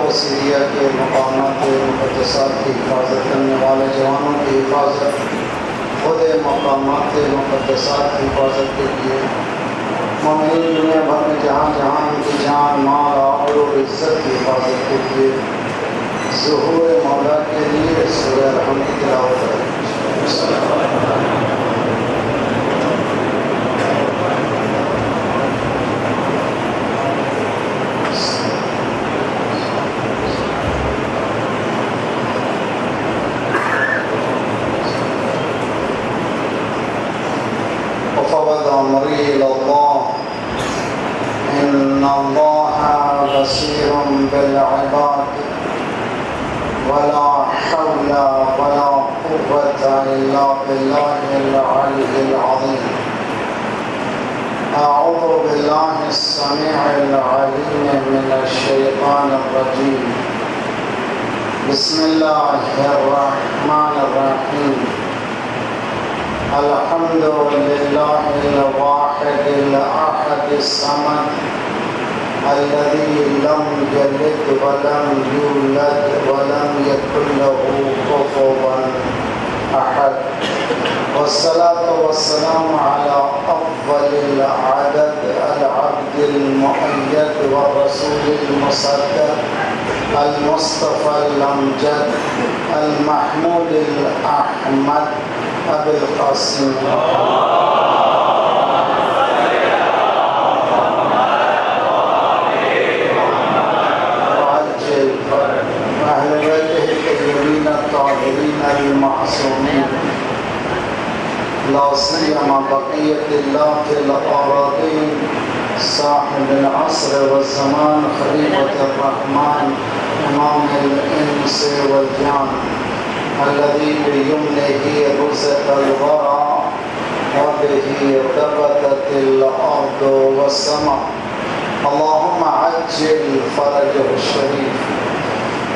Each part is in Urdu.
و سیریا کے مقامات مقدسات کی حفاظت کرنے والے جوانوں کی حفاظت، خود مقامات مقدسات کی حفاظت کے لیے مومنین دنیا بھر میں جہاں جہاں ان کی جان، مال، آبرو اور عزت کی حفاظت کے لیے ظہور مولا کے لیے سورہ رحم کی تلاوت کریں۔ وفوض امری الی اللہ ان اللہ بصیر بالعباد ولا حول ولا قوة الا باللہ العلی العظیم۔ اعوذ باللہ السمیع العلیم من الشیطان الرجیم۔ بسم اللہ الرحمن الرحیم۔ الحمد للہ الواحد الاحد الصمد الذي لم يلد ولم يولد ولم يكن له كفوا احد، والصلاة والسلام على افضل العدد العبد المؤيد والرسول المصدق المصطفى الامجد المحمود الاحمد ابي القاسم المعصومين لا سيما بقية الله في الأراضين صاحب العصر والزمان خليفة الرحمن إمام الإنس والجان الذي بيمنه رزق الورى وبه ارتبطت الأرض والسماء، اللهم عجل فرجه الشريف.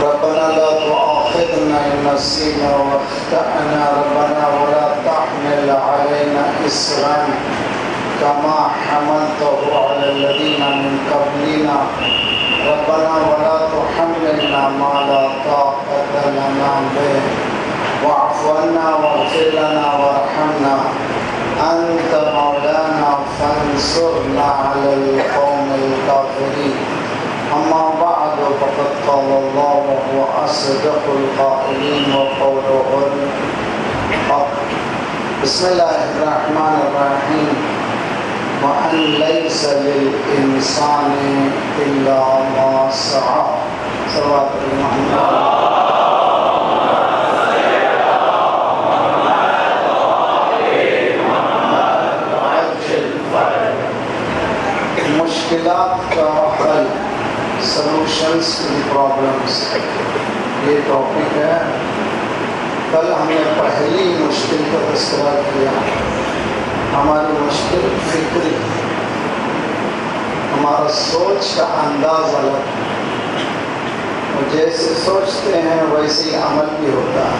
ربنا لا تؤاخذنا إن نسينا واخطأنا ربنا ولا تحمل علينا إصرا كما حملته على الذين من قبلنا ربنا ولا تحملنا ما لا طاقة لنا به واعف عنا واغفر لنا وارحمنا أنت مولانا فانصرنا على القوم الكافرين. أما بعد فقد قال الله وهو أصدق القائلين وقوله الحق. بسم الله الرحمن الرحيم. وأن ليس للإنسان إلا ما سعى. صلوات الله. مشکلات کا حل، سلوشنس ٹو پرابلمس، یہ ٹاپک ہے۔ کل ہم نے پہلی مشکل کا تذکرہ کیا۔ ہماری مشکل فکری، ہمارا سوچ کا انداز الگ، اور جیسے سوچتے ہیں ویسے ہی عمل بھی ہوتا ہے۔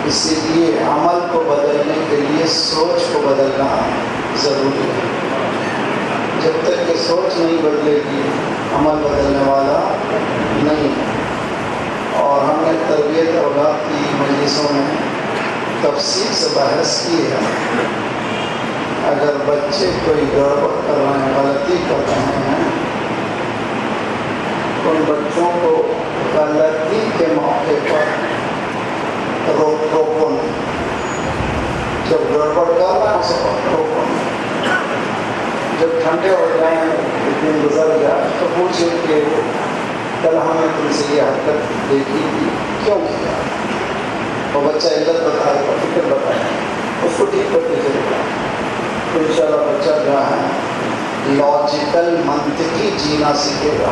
اسی لیے عمل کو بدلنے کے لیے سوچ کو بدلنا ضروری ہے۔ جب تک کہ سوچ نہیں بدلے گی عمل بدلنے والا نہیں۔ اور ہم نے تربیت اولاد کی مجلسوں میں تفصیل سے بحث کی ہے۔ اگر بچے کوئی گڑبڑ کر رہے ہیں، غلطی کر رہے ہیں، ان بچوں کو غلطی کے موقع پر روکو نہیں۔ جب گڑبڑ کر رہے ہیں اسے روکو نہیں۔ جب ٹھنڈے ہو جائیں، ایک دن گزر جائے تو پوچھیں کہ کل ہم نے تم سے یہ حرکت دیکھی تھی، کیوں کیا؟ اور بچہ علت بتائے گا، فکر بتائے گا، اس کو ٹھیک کرتے چلے گا تو انشاءاللہ بچہ جو ہے لاجیکل منطقی جینا سیکھے گا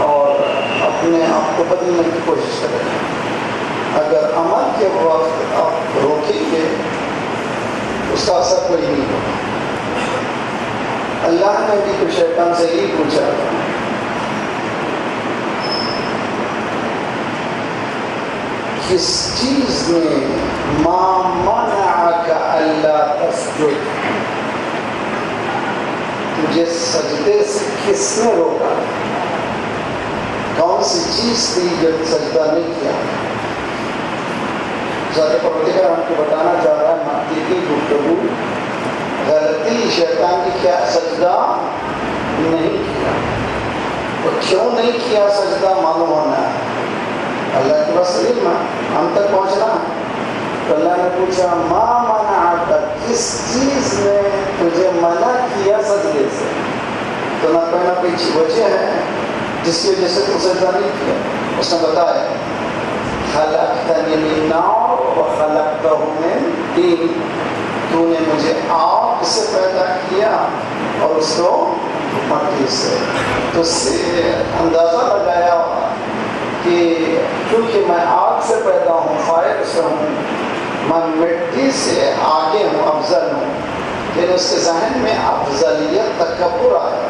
اور اپنے آپ کو بدلنے کی کوشش کرے گا۔ اگر عمل کے وقت آپ روکیں گے اس کا اثر کوئی نہیں ہوگا۔ اللہ نے بھی تو شیطان سے ہی پوچھا، کس چیز نے ما منعک الا تسجد، تجھے سجدے سے کس نے روکا؟ کون سی چیز تھی جب سجدہ نہیں کیا؟ ذات پروردگار ہم کو بتانا چاہ رہا ہے منطقی گفتگو غلطی شیطان کی کیا سجدہ نہیں کیا. وہ کیوں نہیں کیا سجدہ معلوم ہونا ہے. اللہ کے پاس علم ہے, ہم تک پہنچنا ہے. تو اللہ نے پوچھا ما منعک, کس چیز نے تجھے منع کیا سجدے سے؟ تو نہ کوئی نہ کوئی وجہ ہے جس کی وجہ سے تو سجدہ نہیں کیا. اس نے بتایا خلقتنی من نار وخلقتہ من طین, تو نے مجھے آگ سے پیدا کیا اور اس کو مٹی سے. تو اس سے اندازہ لگایا کہ کیونکہ میں آگ سے پیدا ہوں, فائر سے ہوں, میں مٹی سے آگے ہوں, افضل ہوں. لیکن اس کے ذہن میں افضلیت تکبر آیا.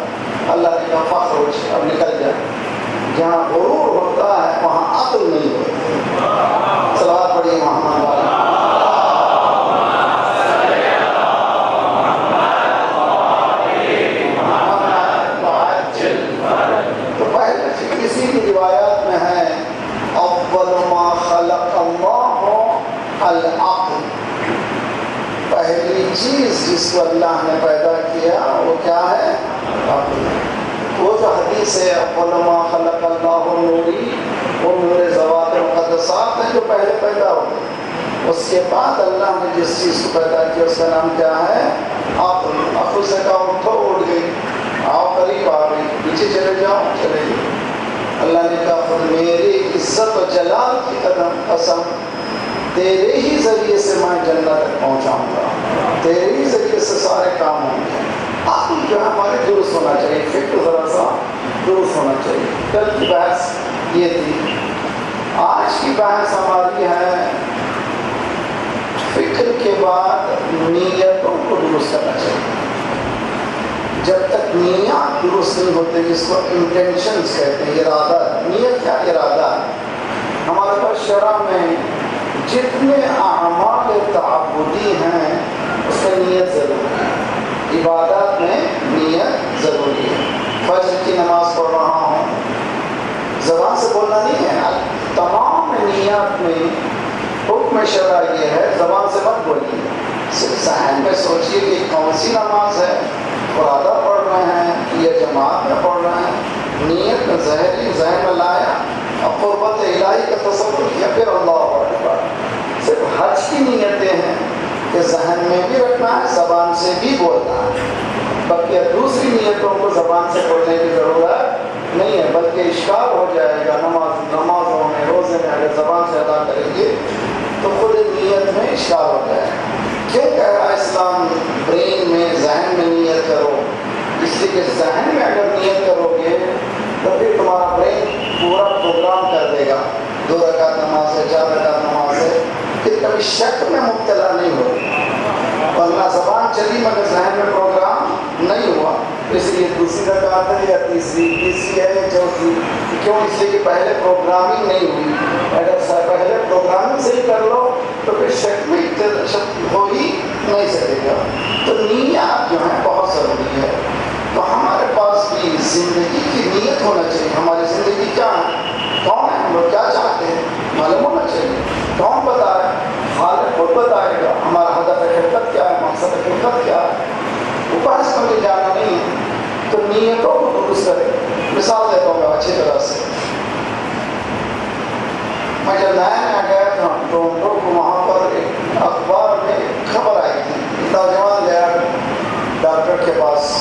اللہ نے کہا فخرج, اب نکل جائے. جہاں غرور ہوتا ہے وہاں عقل نہیں ہوتی. صلوات پڑھیے محمد والا. تو پہلے کسی کی روایات میں ہے اول ما خلق اللہ العقل, پہلی چیز جس کو اللہ نے پیدا کیا وہ کیا ہے؟ عقل. وہ جو حدیث ہے اول ما خلق اللہ نوری, وہ نور ذوات مقدسات ہیں جو پہلے پیدا ہوئے. اس کے بعد اللہ نے جس چیز کو پیدا کیا اس کا نام کیا ہے؟ عقل. عقل سے کہا اٹھو, اٹھ گئی, آؤ قریب آ گئی, پیچھے چلے جاؤ چلے گئی. اللہ نے کہا خود میری عزت و جلال کی قسم, تیرے ہی ذریعے سے میں جنت تک پہنچاؤں گا, تیرے ہی ذریعے سے سارے کام ہوں گے. عقل جو ہے ہمارے درست ہونا چاہیے, فکر ذرا سا درست ہونا چاہیے. کل کی بحث یہ تھی. آج کی بحث ہماری ہے فکر کے بعد نیتوں کو درست کرنا چاہیے. جب تک نیت درست نہیں ہوتے, جس کو انٹینشنز کہتے ہیں, ارادہ. نیت کیا ارادہ ہے؟ ہمارے پاس شرع میں جتنے اعمال تعبدی ہیں اس میں نیت ضروری ہے. عبادات میں نیت ضروری ہے. فجر کی نماز پڑھ رہا ہوں, زبان سے بولنا نہیں ہے. تمام نیات میں حکم شرع یہ ہے زبان سے مت بولیے, صرف ذہن میں سوچیے کہ کون سی نماز ہے, فرادہ پڑھ رہے ہیں یا جماعت میں پڑھ رہے ہیں. نیت میں ذہن میں لایا اور قربت الہی کا تصور کیا, پھر اللہ اکبر. صرف حج کی نیتیں ہیں کہ ذہن میں بھی رکھنا ہے, زبان سے بھی بولنا ہے. باقی دوسری نیتوں کو زبان سے بولنے کی ضرورت نہیں ہے, بلکہ اشکال ہو جائے گا. نمازوں میں, روزے میں اگر زبان سے ادا کریں گے تو خود نیت میں اشکال ہو جائے گا. کیوں کہہ رہا اسلام برین میں, ذہن میں نیت کرو؟ اس لیے کہ ذہن میں اگر نیت کرو گے تو پھر تمہارا برین پورا پروگرام کر دے گا. 2 رکعت نماز ہے, 4 رکعت نماز ہے, پھر کبھی شک میں مبتلا نہیں ہو. ورنہ زبان چلی مگر ذہن میں پروگرام نہیں ہوا. اس لیے دوسری رکعت ہے یا تیسری ہے یا چوتھی. کیوں؟ اس لیے کہ پہلے پروگرامنگ نہیں ہوئی. اگر پہلے پروگرامنگ صحیح کر لو تو پھر شک میں شک ہو ہی نہیں سکے گا. تو نیت جو ہے بہت ضروری ہے. تو ہمارے پاس بھی زندگی کی نیت ہونا چاہیے. ہماری زندگی کیا ہے, کون ہے, ہم لوگ کیا چاہتے ہیں, معلوم ہونا چاہیے. کون بتا رہا ہے؟ خالق خود بتائے گا. ہمارا ہدف خدمت کیا ہے, مقصد خدمت کیا ہے, وہ بحث میں جانا نہیں ہے. تو نیتوں کو درست کرے. مثال دیتا ہوں میں اچھی طرح سے. میں جب نیا گیا تھا ٹورنٹو کو, وہاں پر ایک اخبار میں خبر آئی تھی, نوجوان گیا ڈاکٹر کے پاس.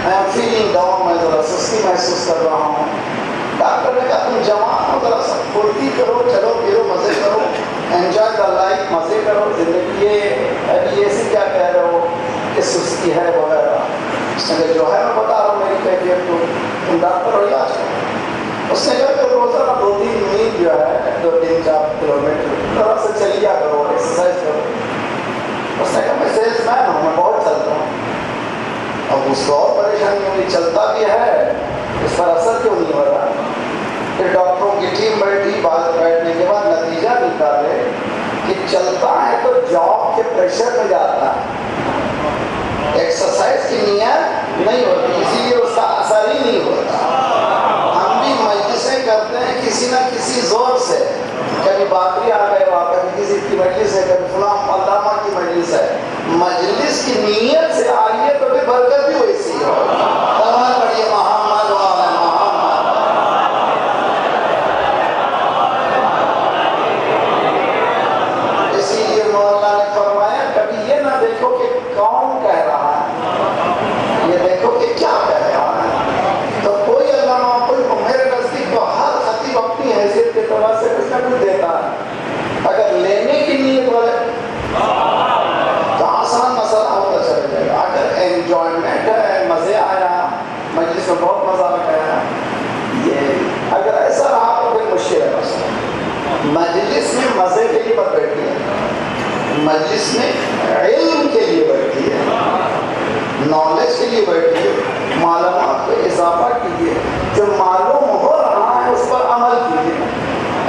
میں فیلنگ ڈاؤن, میں ذرا سستی محسوس کر رہا ہوں. ڈاکٹر نے کہا تم جوان ہو, ذرا سا پھرتی کرو, چلو پھرو, مزے کرو, انجوائے دا لائف, مزے کرو زندگی. ابھی ایسے کیا کہہ رہے ہو کہ سستی ہے وغیرہ. اس نے کہا جو ہے میں بتا رہا ہوں میری کیفیت کو, تم ڈاکٹر ہو علاج کرو. اس نے کہا کہ روزانہ 2-3 میل جو ہے 2-3-4 کلومیٹر ذرا سے چلیا کرو, ایکسرسائز کرو. اس نے کہا میں سیلس مین ہوں, میں بہت چلتا ہوں. اب اس کو اور پریشانی ہوئی, چلتا بھی ہے, اس پر اثر کیوں نہیں ہو رہا. پھر ڈاکٹروں کی ٹیم بیٹھی, بعد بیٹھنے کے بعد نتیجہ نکالے کہ چلتا ہے تو جاب کے پریشر میں جاتا ہے, ایکسرسائز کی نیت نہیں ہوتی, اسی لیے اس کا اثر ہی نہیں ہوتا. ہم بھی مجلسیں بہت مزہ آ گیا. یہ اگر ایسا رہا تو پھر مشکل ہے مسئلہ. مجلس میں مزے کے لیے مت بیٹھی ہے, مجلس میں علم کے لیے بیٹھی ہے, نالج کے لیے بیٹھی ہے, معلومات کو اضافہ کیجیے, جو معلوم ہو رہا ہے اس پر عمل کیجیے.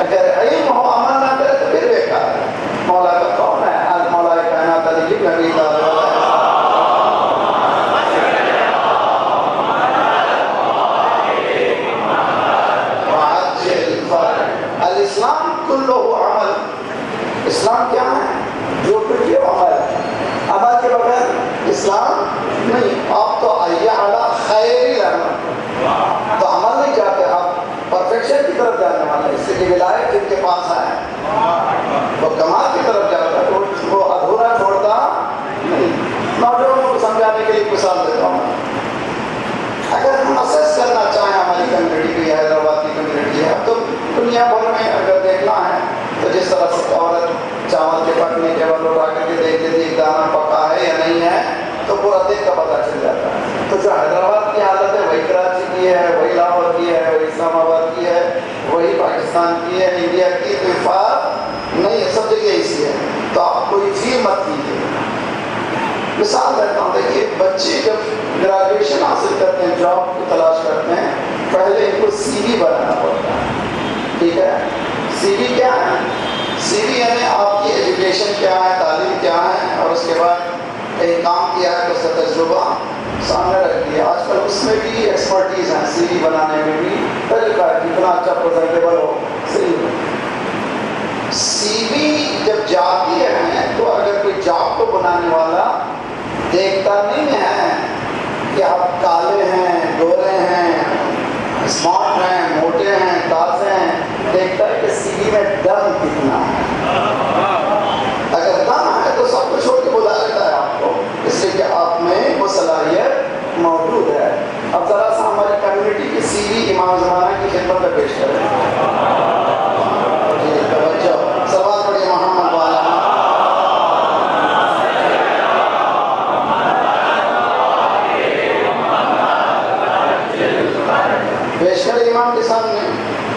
اگر علم ہو عمل نہ کرے تو پھر بیکار ہے. مولا کا کون ہے؟ مولا کائنات علی نبی الاسلام کلہ عمل. اسلام کیا ہے؟ جو کچھ یہ عمل ہے. عمل کے بغیر اسلام نہیں. آپ تو علی خیر رحمت تو عمل نہیں چاہتے, آپ پرفیکشن کی طرف جانے والے. اس سے ولایت جن کے پاس ہے وہ کمال کی طرف جاتا ہے, وہ ادھورا چھوڑتا نہیں. نوجوانوں کو سمجھانے کے لیے مثال دیتا ہوں. اگر ہم اسیس کرنا چاہیں ہماری کمیونٹی کی, حیدرآباد کی کمیونٹی ہے, تو دنیا بھر میں اگر دیکھنا ہے تو جس طرح سے عورت چاول کے پکنے کے بعد اٹھا کر کے دیکھ لیتی ہے دانا پکا ہے یا نہیں ہے, تو پورا دن کا پتہ چل جاتا ہے. تو جو حیدرآباد کی حالت ہے وہی کراچی کی ہے, وہی لاہور کی ہے, وہی اسلام آباد کی ہے, وہی پاکستان کی ہے, انڈیا کی. کوئی فرق نہیں ہے, سب جگہ ایسی ہے. تو آپ کوئی فیل مت کیجیے. مثال دیتا ہوں, دیکھیے بچے جب گریجویشن حاصل کرتے ہیں, جاب کی تلاش کرتے ہیں, پہلے ان کو سی وی بنانا پڑتا ہے. ٹھیک ہے, سی وی کیا ہے؟ سی وی یعنی آپ کی ایجوکیشن کیا ہے, تعلیم کیا ہے, اور اس کے بعد ایک کام کیا ہے تو اس کا تجربہ سامنے رکھ دیا. آج کل اس میں بھی ایکسپرٹیز ہیں, سی وی بنانے میں بھی طریقہ ہے, جتنا اچھا پریزنٹیبل ہو. سی وی جب جاتی ہے تو اگر کوئی جاب کو بنانے والا دیکھتا نہیں ہے کہ آپ کالے ہیں, گورے ہیں, اسمارٹ ہیں, موٹے ہیں, تازے ہیں, دیکھتا ہے کہ سی وی میں دم کتنا ہے. اگر دم ہے تو سب کچھ چھوڑ کے بلا لیتا ہے آپ کو, اس لیے کہ آپ میں وہ صلاحیت موجود ہے. اب ذرا سا ہماری کمیونٹی کی سی وی امام زمانہ کی خدمت میں پیش کریں. جی توجہ, سوال پڑھیے محمد والا. پیش کریں امام کے سامنے.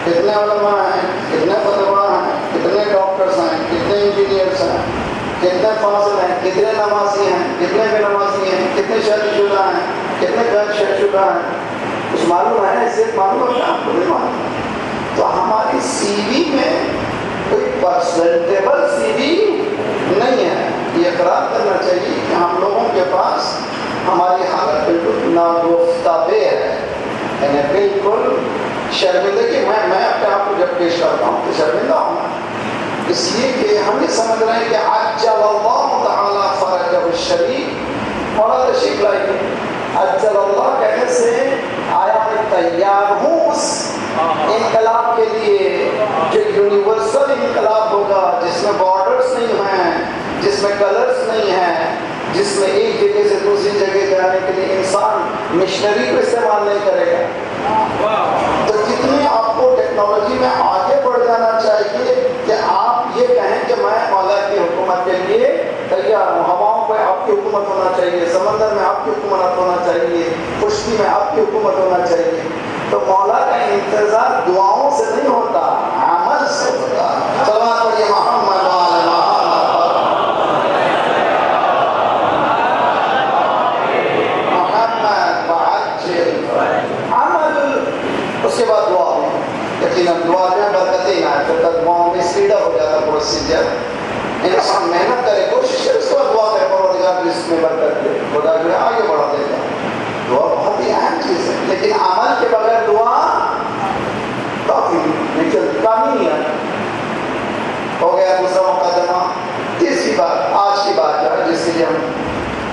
کتنے علماء ہیں, کتنے فتوا ہیں, کتنے ڈاکٹرز ہیں, کتنے انجینئرس ہیں, کتنے فاضل ہیں, کتنے نمازی ہیں, کتنے بے نمازی ہیں, کتنے شادی شدہ ہیں, کتنے غیر شادی شدہ ہیں. کچھ معلوم ہے؟ اس سے معلوم ہے آپ کو نہیں معلوم. تو ہماری سی وی میں کوئی پرسنٹیبل سی وی نہیں ہے. یہ اقرار کرنا چاہیے کہ ہم لوگوں کے پاس ہماری حالت بالکل ناگفتہ ہے, یعنی بالکل شرمندہ. کہ میں اپنے آپ کو جب پیش کرتا ہوں تو شرمندہ ہوں, اس لیے کہ ہم یہ سمجھ رہے ہیں کہ عجل اللہ تعالی فرجہ الشریف. مولانا تشریف لائیے. عجل اللہ کہنے سے آیا میں تیار ہوں اس انقلاب کے لیے جو یونیورسل انقلاب ہوگا, جس میں بارڈرز نہیں ہیں, جس میں کلرز نہیں ہیں, جس میں ایک جگہ سے دوسری جگہ جانے کے لیے انسان مشنری کو استعمال نہیں کرے گا. تو کتنے آپ کو ٹیکنالوجی میں آگے بڑھ جانا چاہیے کہ آپ یہ کہیں کہ میں مولا کی حکومت کے لیے تیار ہوں. ہواؤں پہ آپ کی حکومت ہونا چاہیے, سمندر میں آپ کی حکومت ہونا چاہیے, خشکی میں آپ کی حکومت ہونا چاہیے. تو مولا کا انتظار دعاؤں سے نہیں ہوتا, عمل سے ہوتا. صلوات پڑھیے محمد وعلی محمد وعجل عمل. اس کے بعد دعا ہوئی. یقیناً دعا میں برکتیں آئے, پھر تک دعاؤں میں اسپیڈ اپ ہو جاتا پروسیجر. انسان محنت کرے, کوشش کرے, اس کے بعد دعا کرے پروردگار جس میں برکت دے, خدا جو ہے آگے بڑھا دے گا. دعا بہت ہی اہم چیز ہے, لیکن عمل کے بغیر دعا کافی نہیں چلتی, کام ہی نہیں ہے. ہو گیا دوسرا مقدمہ. تیسری بات آج کی بات ہے جس کے لیے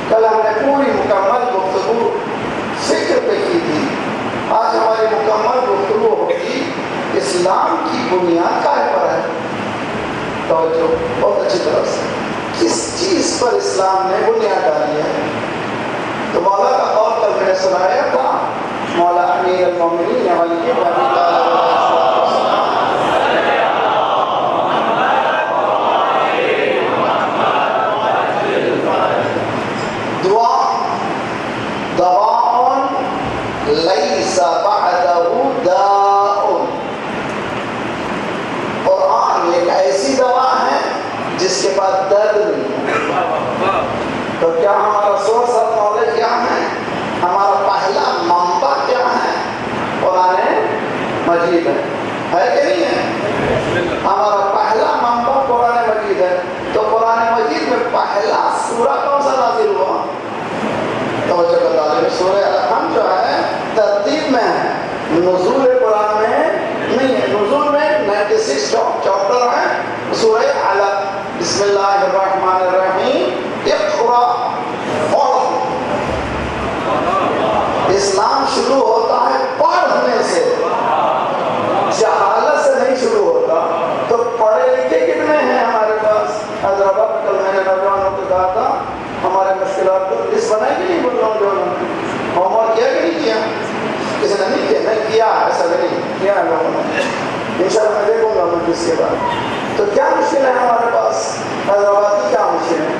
کل ہم نے پوری مکمل گفتگو فکر پہ کی تھی. آج ہماری مکمل گفتگو ہوگی اسلام کی بنیاد کہاں پر ہے. توجہ بہت اچھی طرح سے, کس چیز پر اسلام نے بنیاد ڈالی ہے. تو مولا کا قول کل میں نے سنایا تھا, مولا امیر المومنین علی بن ابی طالب دعا دواء لیس بعده داء. قرآن ایک ایسی دوا ہے جس کے بعد درد نہیں ہے. تو کیا ہمارا سورس آف نالج کیا ہے؟ ہمارا پہلا منبع کیا ہے؟ قرآن مجید ہے کہ نہیں ہے؟ ہمارا پہلا منبع قرآن مجید ہے. تو قرآن مجید میں پہلا سورہ کون سا نازل ہوا؟ توجہ کا طالب. سورہ الحمد جو ہے ترتیب میں ہے، نزول قرآن میں نہیں ہے. نزول میں 96 چاپٹر ہیں. سورہ علق. بسم اللہ الرحمن الرحیم اقرا. اسلام شروع ہوتا ہے پڑھنے سے، جہالت سے نہیں شروع ہوتا. تو پڑھے لکھے کتنے ہیں ہمارے پاس؟ حیدرآباد کل میں نے نوجوانوں کو کہا تھا ہمارے مشکلات کو لسٹ بنائی کہ نہیں؟ بول رہا ہوں جو ہوم ورک کیا کہ نہیں کیا؟ کسی نے نہیں کیا؟ نہیں کیا ایسا نہیں کیا ہے لوگوں نے. انشاءاللہ میں دیکھوں گا مجلس کے بعد. تو کیا مشکل ہے ہمارے پاس؟ حیدرآباد کی کیا مشکل ہے؟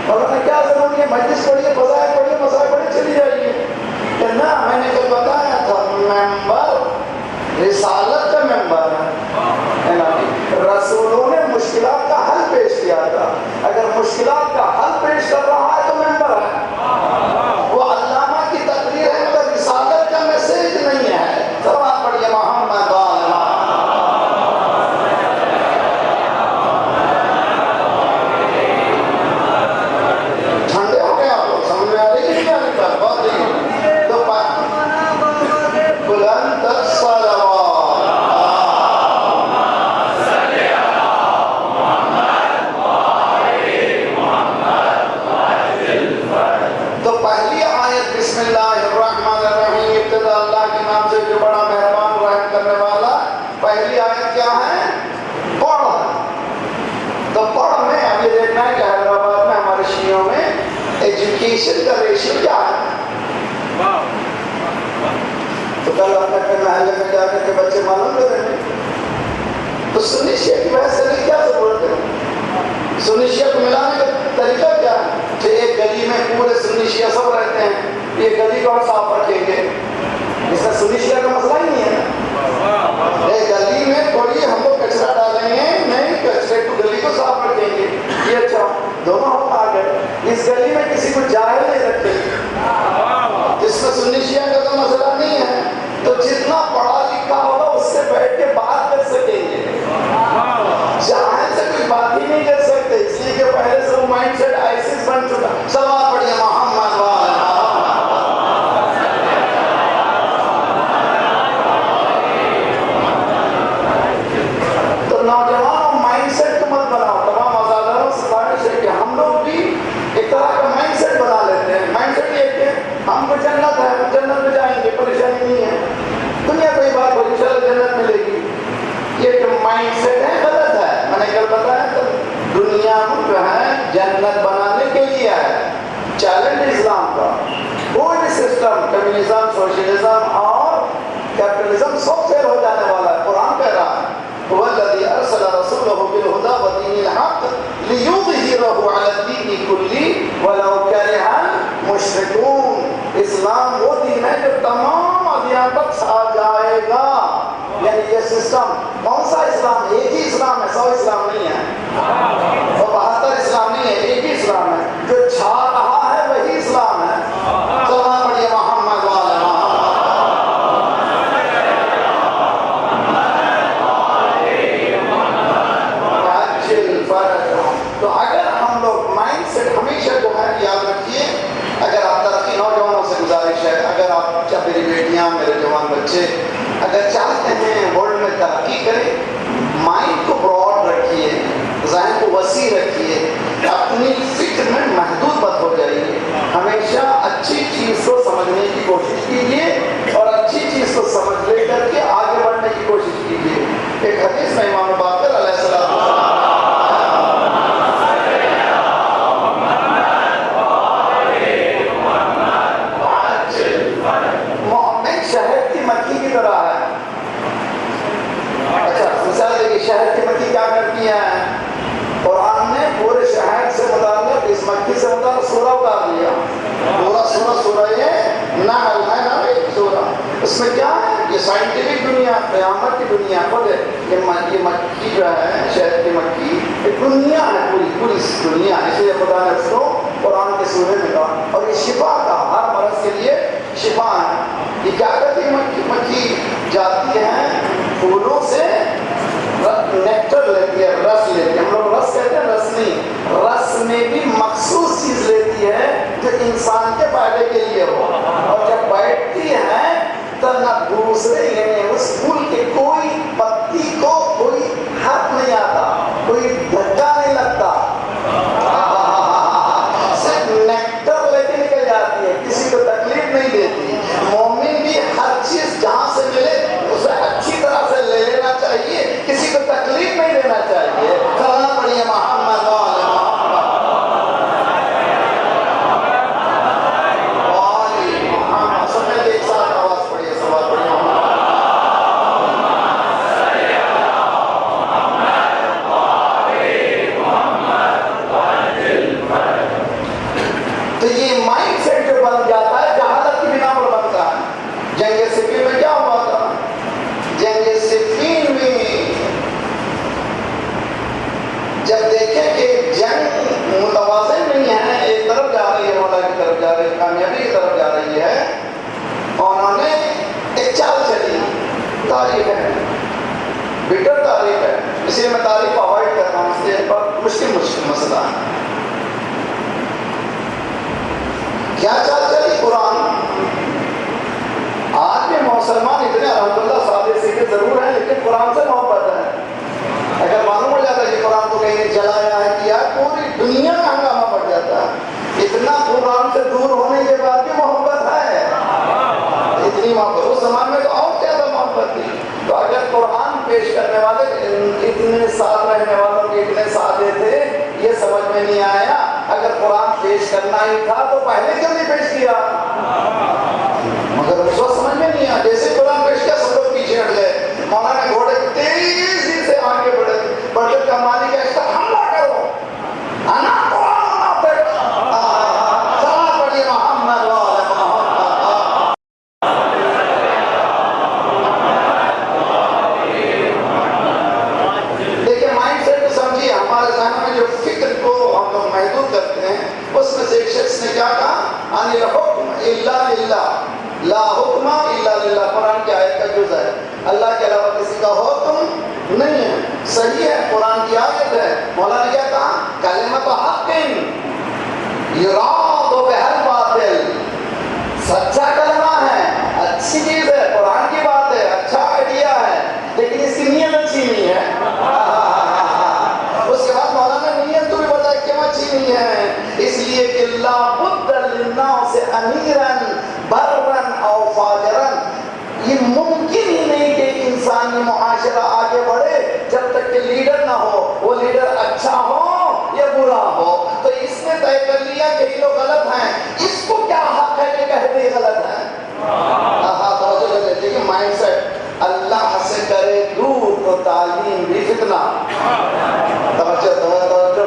اور انہوں نے کیا ضروری ہے؟ مجلس پڑھیے، فضائل پڑھیے، مسائل پڑھیے، چلی جائیے. کہ نہ، میں نے کل بتایا تھا ممبر رسالت کا ممبر ہے نا. رسولوں نے مشکلات کا حل پیش کیا تھا. اگر مشکلات کا حل پیش کر رہا ہے تو ممبر ہے. وہ علامہ کی تقریر ہے مگر رسالت کا میسج نہیں ہے. سوال پڑھیے محمد ٹھنڈے ہو گئے آپ لوگ. سمجھ میں آ رہی ہے کیا نہیں؟ بات نہیں. تو بلند تو پہلی آیت بسم اللہ الرحمن الرحیم ابتدا اللہ کے نام سے جو بڑا مہربان رحم کرنے والا. پہلی آیت کیا ہے؟ پڑھ. تو پڑھ میں اب یہ دیکھنا ہے کہ حیدرآباد میں ہمارے شیعوں میں ایجوکیشن کا ریشیو کیا ہے. تو کل اپنے اپنے محلے میں جا کر کے بچے معلوم کریں گے. تو سنی شیعہ کی بحث کرنے کی کیا ضرورت ہے؟ سنی شیعہ کو ملانے کا طریقہ کیا ہے؟ کہ ایک گلی میں پورے سنی شیعہ سب رہتے ہیں، یہ گلی کو ہم صاف رکھیں گے. اس میں سنی شیعہ کا مسئلہ ہی نہیں ہے. ایک گلی میں تھوڑی ہم لوگ کچرا ڈالیں گے نہیں، کچرے کو گلی کو صاف رکھیں گے. یہ اچھا دونوں ہم آ گئے. اس گلی میں کسی کو جاہل نہیں رکھتے، جس میں سنی شیعہ کا تو مسئلہ نہیں ہے. تو جتنا پڑھا لکھا ہوگا اس سے بیٹھ کے بات کر سکیں گے. جاہل سے کوئی بات ہی نہیں کر سکتے، اس لیے کہ پہلے سے وہ مائنڈ سیٹ آئسس بن چکا. سوال پڑھیے محمد تو نوجوانوں مائنڈ سیٹ کو مت بناؤ. تمام آزاداروں سے خواہش ہے کہ ہم لوگ بھی ایک طرح کا مائنڈ سیٹ بنا لیتے ہیں. مائنڈ سیٹ یہ کہ ہم کو جنت ہے، ہم جنت میں جائیں گے، پریشانی نہیں ہے. دنیا کوئی بات ہو انشاءاللہ جنت ملے گی. یہ جو مائنڈ سیٹ ہے غلط ہے. میں نے کل بتایا تو دنیا جو ہے جنت بنانے کے لیے ہے. چیلنج اسلام کا کوئی بھی سسٹم، کمیونزم، سوشلزم اور کیپٹلزم سب فیل ہو جانے والا ہے. قرآن کہہ رہا ہے وَالَّذِي أَرْسَلَ رَسُولَهُ بِالْهُدَى وَدِينِ الْحَقِّ لِيُظْهِرَهُ عَلَى الدِّينِ كُلِّهِ وَلَوْ كَرِهَ الْمُشْرِكُونَ. اسلام وہ دین ہے جو تمام ادیان تک چھا جائے گا. یعنی یہ سسٹم کون سا اسلام؟ ایک ہی اسلام ہے، 100 اسلام نہیں ہے، اور 72 اسلام نہیں ہے، ایک ہی اسلام ہے. جو چھا رہا ہے وہی اسلام ہے. سلام پڑھیے محمد والا. تو اگر ہم لوگ مائنڈ سیٹ ہمیشہ جو ہے یاد رکھیے، اگر آپ ترقی، نوجوانوں سے گزارش ہے، اگر آپ میری بیٹیاں، میرے جوان بچے اگر چاہتے ہیں ورلڈ میں ترقی کریں، مائنڈ کو براڈ رکھیے، ذہن کو وسیع رکھیے، اپنی فکر میں محدود مت ہو جائیے. ہمیشہ اچھی چیز کو سمجھنے کی کوشش کیجیے اور اچھی چیز کو سمجھ لے کر کے آگے بڑھنے کی کوشش کیجیے. ایک حدیث میں امام باقر علیہ السلام شہد کی مکھی کی طرح ہے. اچھا مثال دیکھیے، شہد کی مکھی کیا کرتی ہے؟ قرآن نے پورے شہد سے متعلق، اس مکھی سے متعلق سورہ اتار دیا. پورا سورہ یہ نحل ہے نا، ایک سورہ اس میں کیا ہے؟ یہ سائنٹیفک دنیا، قیامت کی دنیا، خود یہ مکی جو ہے، شہد کی مکی، ایک دنیا ہے، پوری دنیا ہے. اس لیے خدا نے اس کو قرآن کے سورے میں کہا. اور یہ شفا کا، ہر مرض کے لیے شفا ہے. یہ کیا کرتی ہے؟ مکھی جاتی ہے پھولوں سے نیکٹر لیتی ہے، رس لیتی ہے. ہم لوگ رس کہتے ہیں، رس نہیں، رس میں بھی مخصوص چیز لیتی ہے جو انسان کے فائدے کے لیے ہو. اور جب بیٹھتی ہے تو نہ دوسرے یعنی اس پھول کے کوئی پتی کو کوئی حق نہیں آتا، کوئی دھکا نہیں لگتا، صرف نیکٹر لے کے نکل جاتی ہے، کسی کو تکلیف نہیں دیتی. مومن بھی ہر چیز جہاں سے ملے اسے اچھی طرح سے لے لینا چاہیے، کسی کو تکلیف نہیں دینا چاہیے. کلام پڑھیے محمد کامیابی کی طرف جا رہی ہے. انہوں نے ایک چال چلی، تاریخ ہے، بٹر تاریخ ہے، اس لیے میں تاریخ اوائڈ کرتا ہوں، اس لیے بہت مشکل مسئلہ ہے. کیا چال چلی؟ قرآن. آج بھی مسلمان اتنے الحمدللہ سادے سیدھے ضرور ہیں لیکن قرآن سے محبت ہے. اگر معلوم ہو جاتا ہے کہ قرآن کو کہیں جلایا ہے کیا، پوری دنیا کا ہنگامہ بڑھ جاتا ہے. اتنا قرآن سے دور ہونے کے بعد بھی محبت ہے، اتنی محبت. اس زمانے میں تو اور زیادہ محبت تھی. تو اگر قرآن پیش کرنے والے اتنے ساتھ رہنے والوں کے اتنے سادے تھے، یہ سمجھ میں نہیں آیا. اگر قرآن پیش کرنا ہی تھا تو پہلے کیوں نہیں پیش کیا؟ مگر اس وقت سمجھ میں نہیں آیا. جیسے قرآن پیش کیا سب لوگ پیچھے ہٹ گئے. مولانا گھوڑے تیزی سے آگے بڑھے کا مالک ہے، اس کا حملہ کرو. انا قرآن لا حکم الا للہ. قرآن کی آیت کا جز ہے، اللہ کے علاوہ کسی کا حکم نہیں ہے. صحیح ہے، قرآن کی آیت ہے. مولانا نے کیا کہا؟ کلمۃ حق یراد بہا الباطل. سچا کلمہ ہے، اچھی چیز ہے، قرآن کی بات ہے، اچھا آئیڈیا ہے، لیکن اس کی نیت اچھی نہیں ہے. اس کے بعد مولانا نے نیت تو بھی بتایا کیوں اچھی نہیں ہے. اس لیے کہ لا بد للناس امیرا برن او فاجرن. یہ ممکن ہی نہیں کہ انسانی معاشرہ آگے بڑھے جب تک کہ لیڈر نہ ہو. وہ لیڈر اچھا ہو یا برا ہو. تو اس نے طے کر لیا کہ یہ لوگ غلط ہیں، اس کو کیا حق ہے کہ کہتے یہ غلط ہے. توجہ کر لیجیے کہ مائنڈ سیٹ. اللہ سے کرے دور تو تعلیم بھی فتنہ. توجہ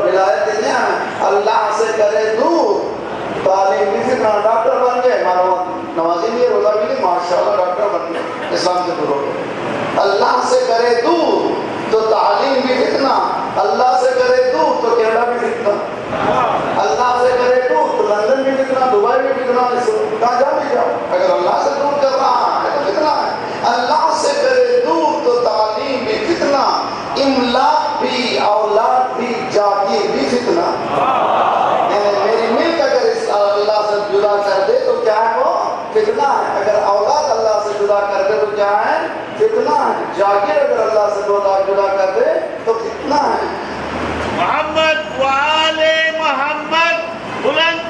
ولایت دیتے ہیں، اللہ سے کرے دور تعلیم بھی فتنہ. ڈاکٹر بن گئے، معلومات نمازی بھی روزہ بھی نہیں، ماشاءاللہ ڈاکٹر بن گئے، اسلام سے دور ہو گئے. اللہ سے کرے دور تو تعلیم بھی فتنہ، اللہ سے کرے دور تو کینیڈا بھی فتنہ، اللہ سے کرے دور تو لندن بھی فتنہ، دبئی بھی فتنہ. کہاں جا بھی جاؤ، اگر اللہ سے دور کر رہا ہے تو فتنہ ہے. اللہ سے کرے دور تو تعلیم بھی فتنہ، املاک بھی، اولاد بھی، جاگیر بھی فتنہ. میری ملک اگر اس اللہ سے جدا کر دے تو کیا ہے؟ وہ فتنہ ہے. اگر اولاد اللہ سے جدا کر دے تو کیا ہے؟ فتنہ ہے. جاگیر اگر اللہ سے جدا کر دے تو فتنہ ہے. محمد وآل محمد بلندر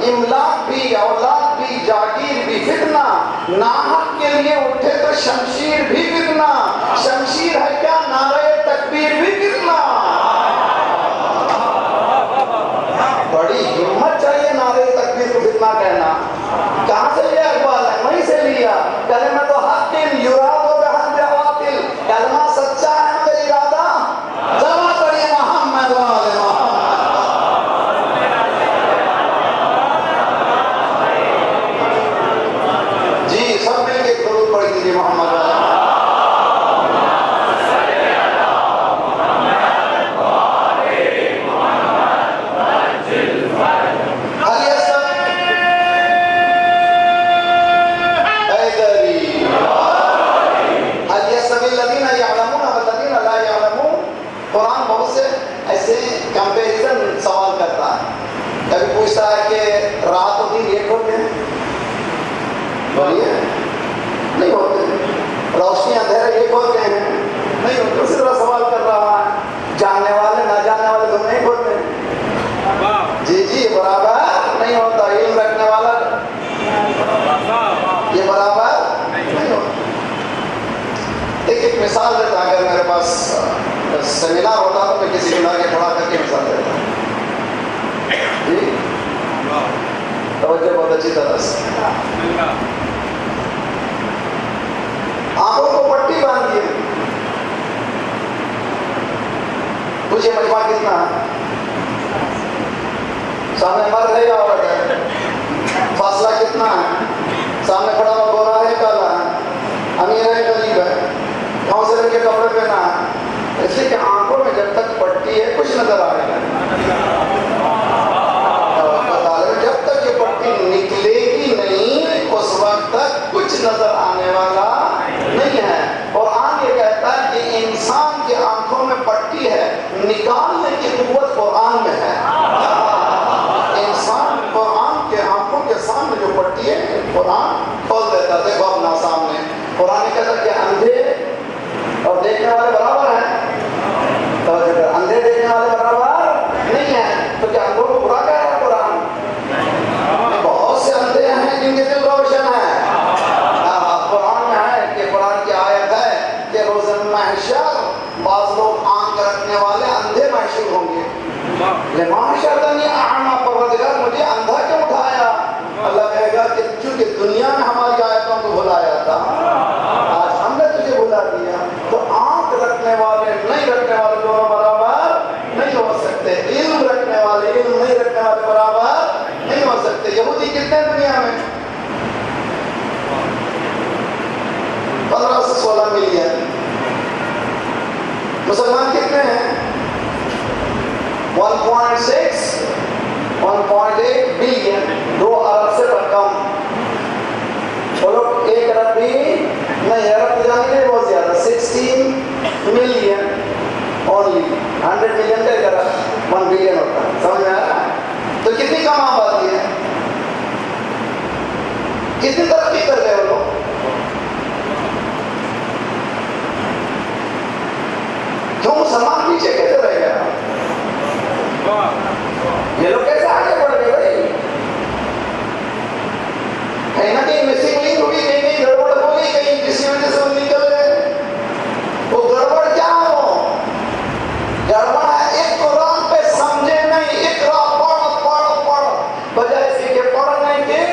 املاک بھی، اولاد بھی، جاگیر بھی فتنہ. ناحق کے لیے اٹھے تو شمشیر بھی فتنہ. شمشیر ہے کیا؟ نعرہ تکبیر بھی فتنہ. بڑی ہمت چاہیے نعرہ تکبیر کو فتنہ کہنا. کہاں سے یہ اقبال ہے؟ وہیں سے بولیے نہیں ہوتے. روشنی اندھیرے ایک ہوتے ہیں نہیں ہوتے. اسی طرح سوال کر رہا ہے جاننے والے نہ جاننے والے دونوں ایک ہوتے ہیں. جی جی برابر نہیں ہوتا. علم رکھنے والا یہ برابر نہیں ہوتا. ایک مثال دیتا. اگر میرے پاس سیمینار ہوتا تو میں کسی کو کے پڑھا کر کے مثال دیتا. جی توجہ بہت اچھی طرح سے. آنکھوں کو پٹی باندھیے. پوچھے مجموعہ کتنا ہے؟ سامنے مرد ہے یا عورت ہے؟ فاصلہ کتنا ہے؟ سامنے کھڑا ہوا گورا ہے کالا ہے؟ امیر ہے غریب ہے؟ کون سے رنگ کے کپڑے پہنا ہے؟ اس لیے کہ آنکھوں میں جب تک پٹی ہے کچھ نظر آ رہا ہے. جب تک یہ پٹی نکلے گی نہیں اس وقت تک کچھ نظر آنے والا نہیں ہے. قرآن یہ کہتا ہے کہ انسان کی آنکھوں میں پٹی ہے, نکالنے کی قوت قرآن میں ہے. انسان قرآن کے آنکھوں کے سامنے جو پٹی ہے قرآن کھول دیتا. دیکھو اپنا سامنے قرآن کہتا ہے کہ اندھے اور دیکھنے والے برابر ہیں. تو اندھے دیکھنے والے برابر نہیں ہیں تو کیا اندھوں کو برا کہہ رہا ہے قرآن؟ بہت سے اندھے ہیں جن کے دل روشن ہے. قرآن میں ہے کہ قرآن کی آیت ہے کہ روز محشر بعض لوگ آنکھ رکھنے والے اندھے محشور ہوں گے. لمحشرتنی اعمی پروردگار مجھے اندھا کیوں اٹھایا؟ اللہ کہے گا کہ چونکہ دنیا میں ہماری آیتوں کو بھلایا تھا آج ہم نے تجھے بھلا دیا. تو آنکھ رکھنے والے نہیں رکھنے والے دونوں برابر نہیں ہو سکتے. علم رکھنے والے علم نہیں رکھنے والے برابر نہیں ہو سکتے. یہودی کتنے دنیا میں؟ 15 سے 16 ملین. مسلمان کتنے ہیں؟ 1.6 1.8 بلین. 2 ارب سے کم. چلو 1 ارب بھی نہیں, ارب جانے کے بہت زیادہ. 16 ملین اونلی. 100 ملین کا 1 ارب 1 بلین ہوتا ہے. سمجھ میں آ رہا ہے؟ تو کتنی کم آبادی ہے, کتنی ترقی کر گئے وہ لوگ. کیوں مسلمان پیچھے کیسے رہ گیا؟ یہ لوگ کیسے آگے بڑھ گئے بھائی؟ کہیں نہ کہیں مسنگ لنک ہوگی, کہیں کہیں گڑبڑ ہوگی, کہیں کسی وجہ سے وہ نکل گئے. وہ گڑبڑ کیا ہو؟ گڑبڑ ہے ایک قرآن پہ سمجھے نہیں. اقرا پڑھ پڑھ پڑھ بجائے اس کے پڑھنے کے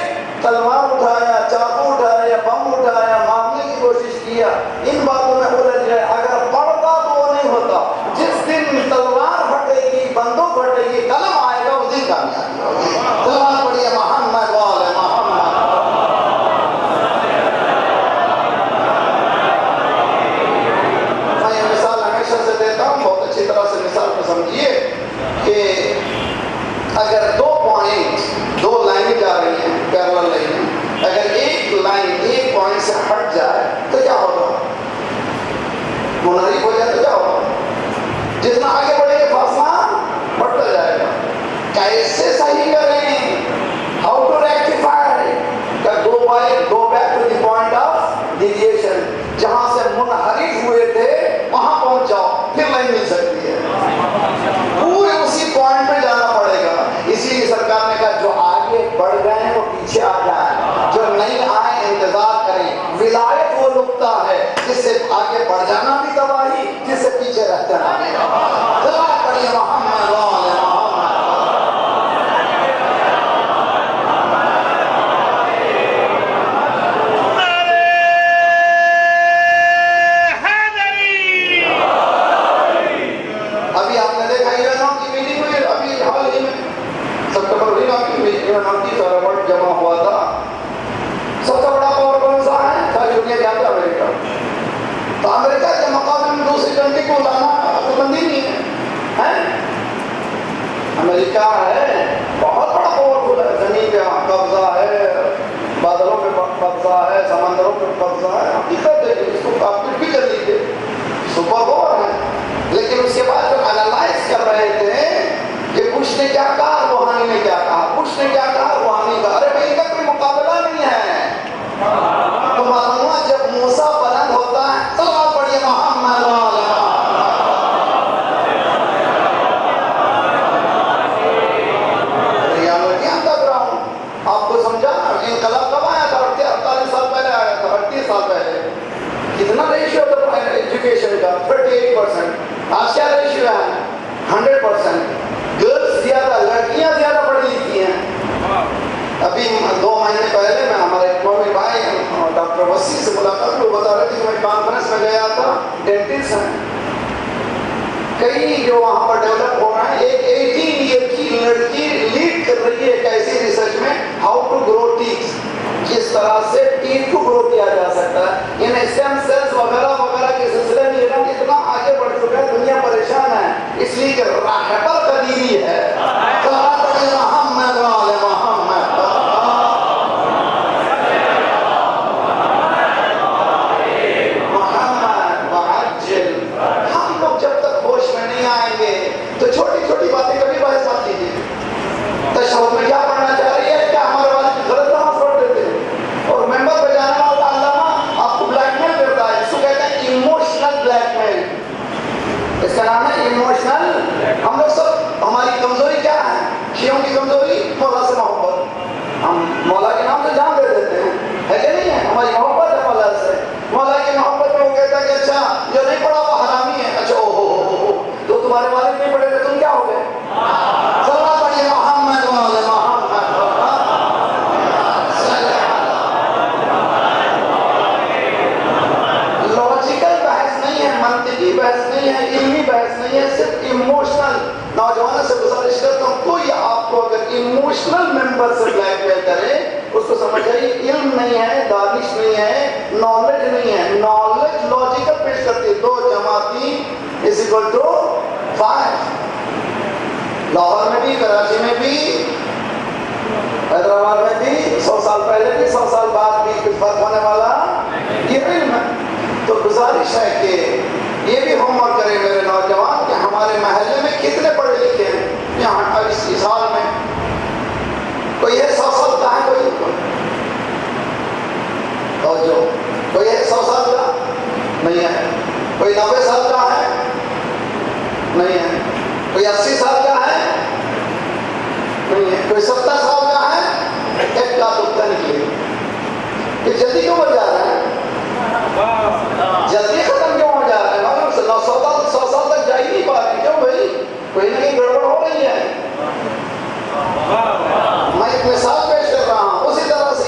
تلوار اٹھایا, چاقو اٹھایا, بم اٹھایا, مارنے کی کوشش کیا. ان باتوں میں الجھ گئے. اگر پڑھتا تو وہ نہیں ہوتا. جس دن تلوار پھٹے گی, بندوق پھٹے گی, قلم آئے گا, اس دن کامیابی ہوگی. تلوار پڑھیے محمد وال محمد. میں یہ مثال ہمیشہ سے دیتا ہوں, بہت اچھی طرح سے مثال کو سمجھیے کہ اگر 2 پوائنٹ 2 لائنیں جا رہی ہیں پیرلل لائنیں, اگر ایک لائن ایک پوائنٹ سے ہٹ جائے تو کیا ہوگا؟ منحرف ہو جائے تو کیا ہوگا؟ جتنا آگے بڑھے گا فاصلہ بڑھتا جائے گا. کیسے صحیح کریں؟ How to rectify? Go back to the point of deviation. جہاں سے منحرف ہوئے تھے وہاں پہنچ جاؤ, پھر لائن مل سکتی ہے. پورے اسی پوائنٹ پہ جانا پڑے گا. اسی لیے سرکار نے کہا جو آگے بڑھ گئے ہیں وہ پیچھے آ جائیں, جو نہیں آئے انتظار کریں. ولایت وہ نقطہ ہے جس سے آگے بڑھ جانا بھی تباہی, جس سے پیچھے رہ جانا بھی تباہی. دعا کریے محمد وال محمد. ابھی آپ نے دیکھا یونان کی میٹنگ ہوئی ابھی حال ہی میں سپٹمبر کی سرورٹ جمع ہوا تھا. سب سے بڑا پاور کون سا ہے؟ ساری دنیا کیا تھا؟ امریکہ. تو امریکہ کے مقابلے میں دوسری کنٹری کو لانا عقلمندی نہیں ہے. امریکہ ہے بہت بڑا پاورفل ہے. زمین پہ قبضہ ہے, بادلوں پہ قبضہ ہے, سمندروں پہ قبضہ ہے. حقیقت ہے اس کو کافی بھی کر لیجیے, سپر پاور ہے. لیکن اس کے بعد جب انالائز کر رہے تھے کہ بش نے کیا کہا, روحانی نے کیا کہا, بش نے کیا کہا, روحانی کہا, ارے بھائی ان کا کوئی مقابلہ نہیں ہے. ملاقات وہ بتا رہے تھے کہ میں کانفرنس میں گیا تھا، ڈینٹسٹ ہیں کئی جو وہاں پر ڈیولپ ہو رہا ہے. ایک 18 ایئر کی لڑکی لیڈ کر رہی ہے ایک ایسی ریسرچ میں، ہاؤ ٹو گرو ٹیتھ، کس طرح سے ٹیتھ کو گرو کیا جا سکتا ہے. ان اسٹیم سیلز وغیرہ وغیرہ کے سلسلے میں ایران اتنا آگے بڑھ چکا ہے، دنیا پریشان ہے اس لیے کہ راہبر قدیری ہے. تو چھوٹی چھوٹی باتیں کبھی بحث مت کیجیے. تشہد میں کیا پڑھنا چاہ رہی ہے، کیا ہمارے والد غلط نماز پڑھ دیتے ہیں، اور ممبر پہ جانے والا علامہ آپ کو بلیک میل کرتا ہے، اس کو کہتے ہیں ایموشنل بلیک میل. اس کا نام ہے ایموشنل. ہم لوگ سب، ہماری کمزوری کیا ہے؟ شیعوں کی کمزوری مولا سے محبت. ہم مولا کے نام سے جان دے دیتے ہیں، ہے کہ نہیں ہے؟ ہماری محبت ہے مولا سے. مولا کی محبت میں وہ کہتا ہے کہ اچھا جو نہیں پڑھا وہ حرامی ہے. اچھا تو تمہارے والد نہیں پڑھے تھے، تم کیا ہو گئے؟ صلوات پڑھیے محمد وعلی محمد. لاجیکل بحث نہیں ہے، منطقی بحث نہیں ہے، علمی بحث نہیں ہے، صرف ایموشنل. نوجوانوں سے گزارش کرتا ہوں، کوئی آپ کو اگر ایموشنل ممبر سے بلیک میل کرے، اس کو سمجھ آئیے علم نہیں ہے، دانش نہیں ہے، نالج نہیں ہے. نالج لاجیکل پیش کرتی ہے. 2 + 3 = 5. لاہور میں بھی، کراچی میں بھی، حیدرآباد میں بھی، 100 سال پہلے بھی، 100 سال بعد بھی کچھ فرق ہونے والا یہ علم ہے. تو گزارش ہے کہ یہ بھی ہوم ورک کریں میرے نوجوان کہ ہمارے محلے میں کتنے پڑھے لکھے ہیں یہاں 28 سال میں. کوئی ہے 100 سال کا ہے، کوئی ہے 100 سال کا نہیں ہے، کوئی 90 سال کا ہے نہیں ہے، کوئی 80 سال کا ہے نہیں ہے، کوئی 70 سال کا ہے. ایک کا دکھتا نکلے. یہ جلدی کیوں بڑھ جا رہا ہے؟ جلدی ختم کیوں ہو جا رہا ہے؟ 100 سال تک جا ہی نہیں پا رہی. کیوں بھائی؟ کوئی نہ کہیں گڑبڑ ہو رہی ہے. میں ایک مثال پیش کر رہا ہوں. اسی طرح سے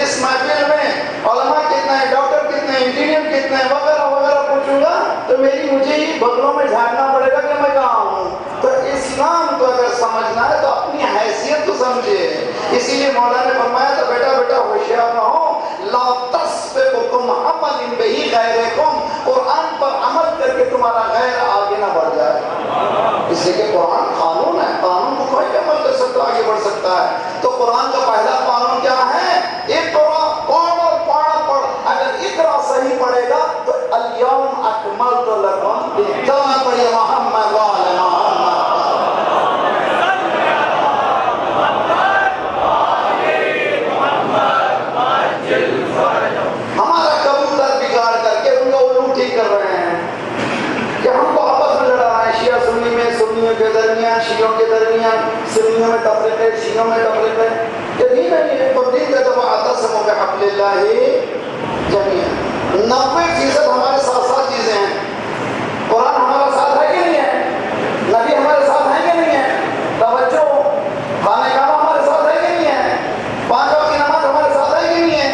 اس محفل میں علماء کتنے ہیں، ڈاکٹر کتنے ہیں، انجینئر کتنے ہیں وغیرہ وغیرہ پوچھوں گا تو مجھے ہی بغلوں میں جھانکنا پڑے گا کہ میں کہاں ہوں. تو اسلام کو اگر سمجھنا ہے تو اپنی حیثیت تو سمجھے. اسی لیے مولا نے فرمایا تو بیٹا ہوشیار نہ ہو. لا تسبقکم عمل بہی غیرکم، قرآن پر عمل کر کے تمہارا غیر آگے نہ بڑھ جائے. اس لیے کہ قرآن قانون ہے، قانون کو کوئی بھی عمل کر سکتا آگے بڑھ سکتا ہے. تو قرآن کا پہلا قانون کیا ہے؟ اقرا، پڑھ. اگر اقرا صحیح پڑھے گا تو الیوم اکملت لکم دینکم. پڑھیے محمد وعلی محمد. ہمارا کبوتر بگاڑ کر کے ان کو الوٹی کر رہے ہیں کہ ہم کو آپس میں لڑا رہے ہیں. شیعہ سنی میں، سنیوں کے درمیان، شیعوں کے درمیان، سنیوں میں تفریقے، شیعوں میں تفریقے. یہ دین ہے. تو دین کا جب اعتصموا بحبل اللہ جميعا. 90% ہمارے ساتھ ساتھ چیزیں ہیں. قرآن ہمارا ساتھ ہے کہ نہیں ہے؟ نبی ہمارے ساتھ ہے کہ نہیں ہے؟ توجہ، خانہ کعبہ ہمارے ساتھ ہے کہ نہیں ہے؟ 5 وقت کی نماز ہمارے ساتھ ہے کہ نہیں ہے؟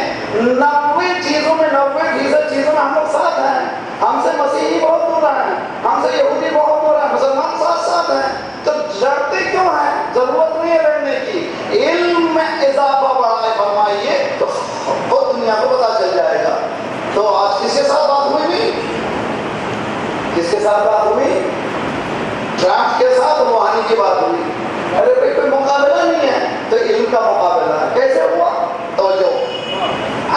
90% چیزوں میں ہم لوگ ساتھ ہیں. ہم سے مسیحی بہت دور ہیں، ہم سے یہودی بہت دور ہیں، مسلمان ساتھ ساتھ ہیں. تو لڑتے کیوں ہیں؟ ضرورت نہیں ہے لڑنے کی. علم میں اضافہ بڑھائے فرمائیے تو خود دنیا کو پتا چل جائے گا. تو آج کس کے ساتھ بات ہوئی بھی؟ کس کے ساتھ بات ہوئی؟ ٹرمپ کے ساتھ روحانی کی بات ہوئی. ارے بھائی کوئی مقابلہ نہیں ہے تو علم کا مقابلہ ہے. کیسے ہوا؟ توجہ.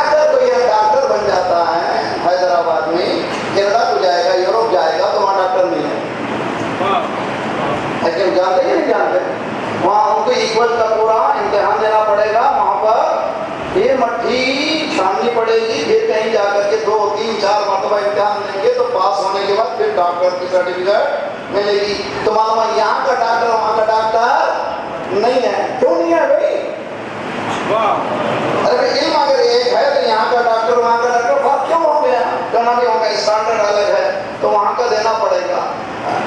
اگر کوئی ڈاکٹر بن جاتا ہے حیدرآباد میں، کینیڈا کو جائے گا، یوروپ جائے گا تو وہاں ڈاکٹر نہیں ہے. لیکن جانتے ہیں نہیں جانتے؟ وہاں ان کو ایکول کا پورا امتحان دینا پڑے گا. وہاں پر یہ مٹھی چھاننی پڑے گی، پھر کہیں جا کر کے 2 3 4 مرتبہ امتحان دیں گے تو پاس ہونے کے بعد پھر ڈاکٹر کی سرٹیفکیٹ ملے گی. تو معلوم یہاں کا ڈاکٹر وہاں کا ڈاکٹر نہیں ہے. کیوں نہیں ہے بھائی؟ ارے علم اگر ایک ہے تو یہاں کا ڈاکٹر وہاں کا ڈاکٹر فرق کیوں ہو گیا؟ کہنا بھی وہاں کا اسٹینڈرڈ الگ ہے تو وہاں کا دینا پڑے گا.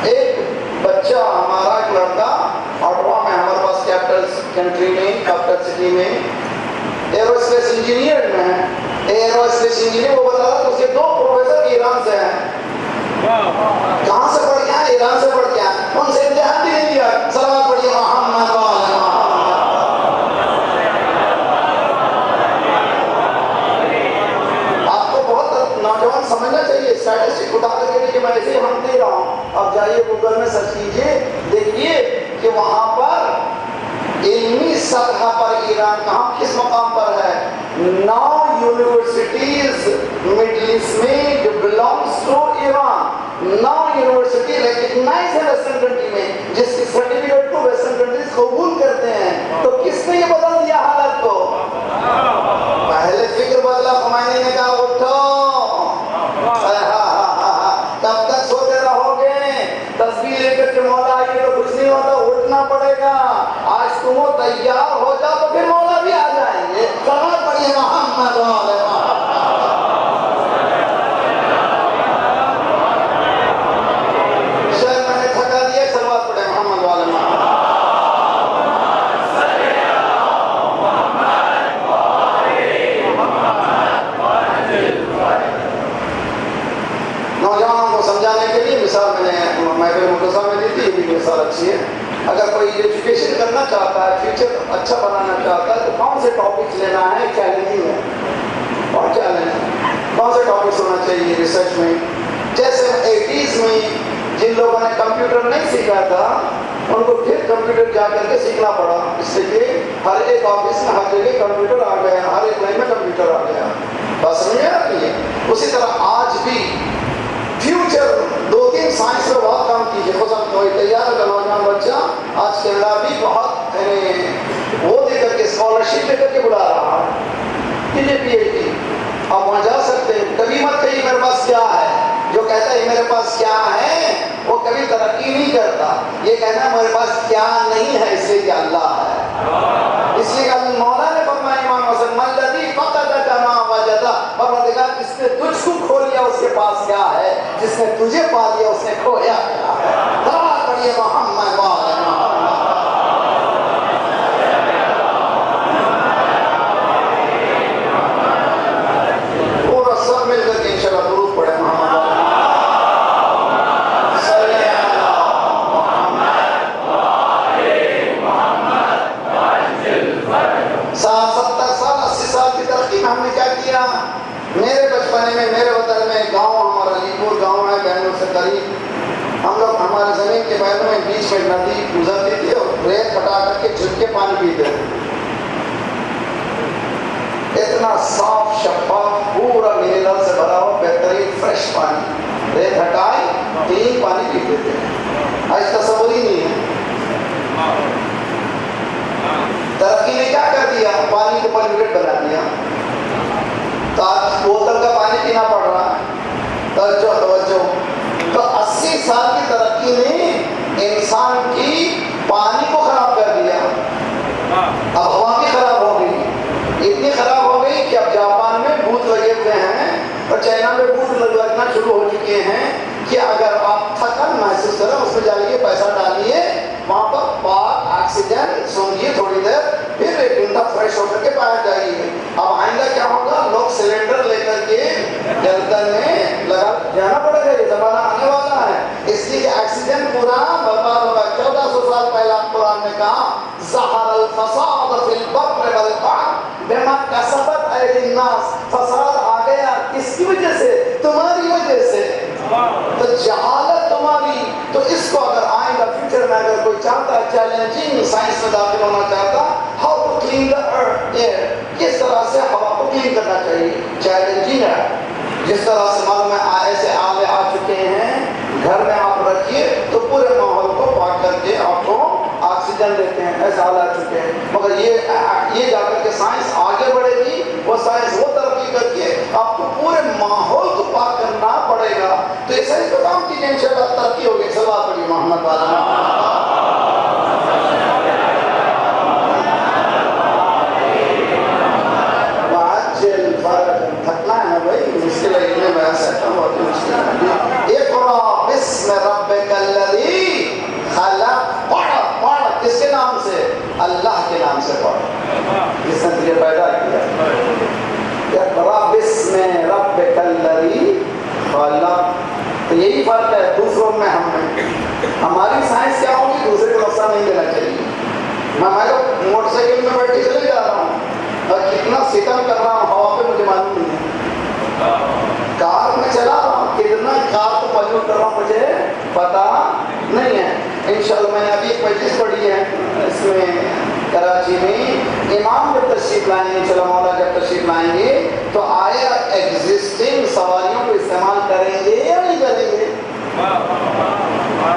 ایک بچہ ہمارا، ایک لڑکا آٹوا میں ہمارے پاس کیپٹل کنٹری میں، کیپٹل سٹی میں ایروسپیس انجینئر میں ہے. ایرو اسپیس انجینئر وہ بتا رہا تو اس کے 2 پروفیسر ایران سے ہیں. کہاں سے پڑھ کے ہیں؟ ایران سے پڑھ کے ہیں. ان سے امتحان بھی نہیں دیا. صلوات پڑھیے محمد وعلی محمد. آپ کو بہت نوجوان سمجھنا چاہیے. اسٹیٹسٹک اٹھا کر کے میں ایسے ہی ہم دے رہا ہوں. اب جائیے گوگل میں سرچ کیجیے, دیکھیے کہ وہاں پر علمی سطح پر ایران کہاں کس مقام پر ہے. 9 یونیورسٹیز مڈل ایسٹ میں جو belongs to Iran. 9 university recognise ہے ویسٹرن کنٹری میں, جس کی سرٹیفکیٹ کو ویسٹرن کنٹریز قبول کرتے ہیں. تو کس نے یہ بدل دیا حالت کو؟ پہلے فکر بدلا, خمینی نے کہا اٹھو, تب تک سوتے رہو گے, تصویر لے کر کے مولا آئیے تو کچھ نہیں ہوتا, اٹھنا پڑے گا. آج تم تیار ہو جاؤ تو پھر مولا بھی آ جائیں گے. صلوات پڑھیے محمد وعلی محمد. شاید میں نے تھکا دیا, صلوات پڑھے محمد وعلی محمد. نوجوانوں کو سمجھانے کے لیے مثال میں نے محفل مقدسہ میں دی تھی, یہ بھی مثال اچھی ہے. اگر کوئی ایجوکیشن کرنا چاہتا ہے, فیوچر اچھا بنانا چاہتا ہے, تو کون سے ٹاپکس لینا ہے چیلنجنگ ہے, اور چیلنج کون سے ٹاپکس ہونا چاہیے ریسرچ میں. جیسے 80s میں جن لوگوں نے کمپیوٹر نہیں سیکھا تھا ان کو پھر کمپیوٹر جا کر کے سیکھنا پڑا, اس سے کہ ہر ایک آفس میں ہر جگہ کمپیوٹر آ گیا, ہر ایک لائن میں کمپیوٹر آ گیا. بس سمجھ میں آ رہی ہے. اسی طرح آج بھی فیوچر 2-3 سائنس میں بہت کام کیجیے. خود ہم کوئی تیار ہوگا نوجوان بچہ آج کینیڈا بھی بہت وہ دے کر کے اسکالرشپ دے کر کے بلا رہا ہے, PhD. آپ وہاں جا سکتے ہیں. کبھی مت کہیے میرے پاس کیا ہے. جو کہتا ہے میرے پاس کیا ہے وہ کبھی ترقی نہیں کرتا. یہ کہنا میرے پاس کیا نہیں ہے اس لیے کہ اللہ ہے. اس لیے کہ مولا نے فرمایا امام حسن الذی فقدک ما وجد, پروردگار جس نے تجھ کو کھو لیا اس کے پاس کیا ہے, جس نے تجھے پا لیا اس نے کھویا کیا ہے. صلوات پڑھیے محمد وعلی محمد. پورا سب مل کر کے انشاءاللہ درود پڑھے محمد وعلی. ہم نے کیا کیا, میرے بچپنے میں میرے وطن میں گاؤں, ہمارا علی پور گاؤں ہے بہنوں سے قریب, ہم لوگ ہمارے زمین کے بہنوں میں بیچ میں ندی گزرتی تھی اور ریت پٹا کر کے جھک کے پانی پیتے تھے. اتنا صاف شفاف پورا منرل سے بھرا ہوا بہترین فریش پانی, ریت ہٹائی کلین پانی پیتے تھے. آج تصور ہی نہیں ہے. ترقی نے کیا کر دیا, پانی کو پولیوٹڈ بنا دیا. تو آج بوتل کا پانی پینا پڑ رہا ہے. توجہ. تو 80 سال کی ترقی نے انسان کی پانی کو خراب کر دیا. اب ہوا بھی خراب ہو گئی, اتنی خراب ہو گئی کہ اب جاپان میں بھوت لگے ہوئے ہیں اور چائنا میں بھوت لگنا شروع ہو چکے ہیں کہ اگر آپ تھکن محسوس کریں اس میں جائیے, پیسہ ڈالیے, وہاں پر پاک آکسیجن سونگیے تھوڑی دیر, پھر 1 گھنٹہ فریش ہو کر کے باہر جائیے. اب آئندہ کیا ہوگا, لوگ سلنڈر لے کر کے گردن میں لگا جانا پڑے گا. یہ زمانہ آنے والا ہے, اس لیے کہ آکسیجن پورا برباد ہوگا. 1400 سال پہلا قرآن نے کہا ظہر الفساد فی البر والبحر بما کسبت ایدی الناس. فساد آ گیا کس کی وجہ سے, تمہاری وجہ سے. تو جہالت تمہاری. تو اس کو اگر آئندہ فیوچر میں اگر کوئی چاہتا ہے چیلنجنگ سائنس میں داخل ہونا چاہتا, how to clean the earth air, کس طرح سے ہوا کو کلین کرنا چاہیے, چیلنجنگ ہے. جس طرح سے معلوم ہے ایسے آلے آ چکے ہیں, گھر میں آپ رکھیے تو پورے ماحول کو پاک کر کے آپ کو آکسیجن دیتے ہیں, ایسے آلے آ چکے ہیں. مگر یہ جا کر کے سائنس آگے بڑھے گی, وہ سائنس وہ ترقی کر کے آپ کو پورے ماحول کو پاک کرنا پڑے گا. تو ایسا ہی تو کام کیجیے, انشاءاللہ ترقی ہوگی. صلوات پڑھیے محمد والا. تھکنا ہے بھائی, مشکل ہے میں بیان سکتا ہوں, بہت مشکل ہے. اقرا بسم ربک الذی خلق, پڑھ کس کے نام سے, اللہ کے نام سے پڑھ, جس نے تجھے پیدا کیا. رب اسم ربک الذی خلق. تو یہی فرق ہے دوسروں میں ہم میں. ہماری سائنس کیا ہوگی؟ دوسرے کو نقصان نہیں دینا چاہیے. میں تو موٹر سائیکل میں بیٹھ کے چلے جا رہا ہوں اور کتنا ستم کر رہا ہوں ہوا پہ مجھے معلوم نہیں ہے. کار میں چلا رہا ہوں کتنا کار کو پلیوٹ کر رہا ہوں مجھے پتا نہیں ہے. انشاءاللہ میں نے ابھی ایک مجلس پڑھی ہے اس میں کراچی میں. امام جب تشریف لائیں گے چلا مولا جب تشریف لائیں گے تو آیا ایگزسٹنگ سواریوں کو استعمال کریں گے یا نہیں کریں گے؟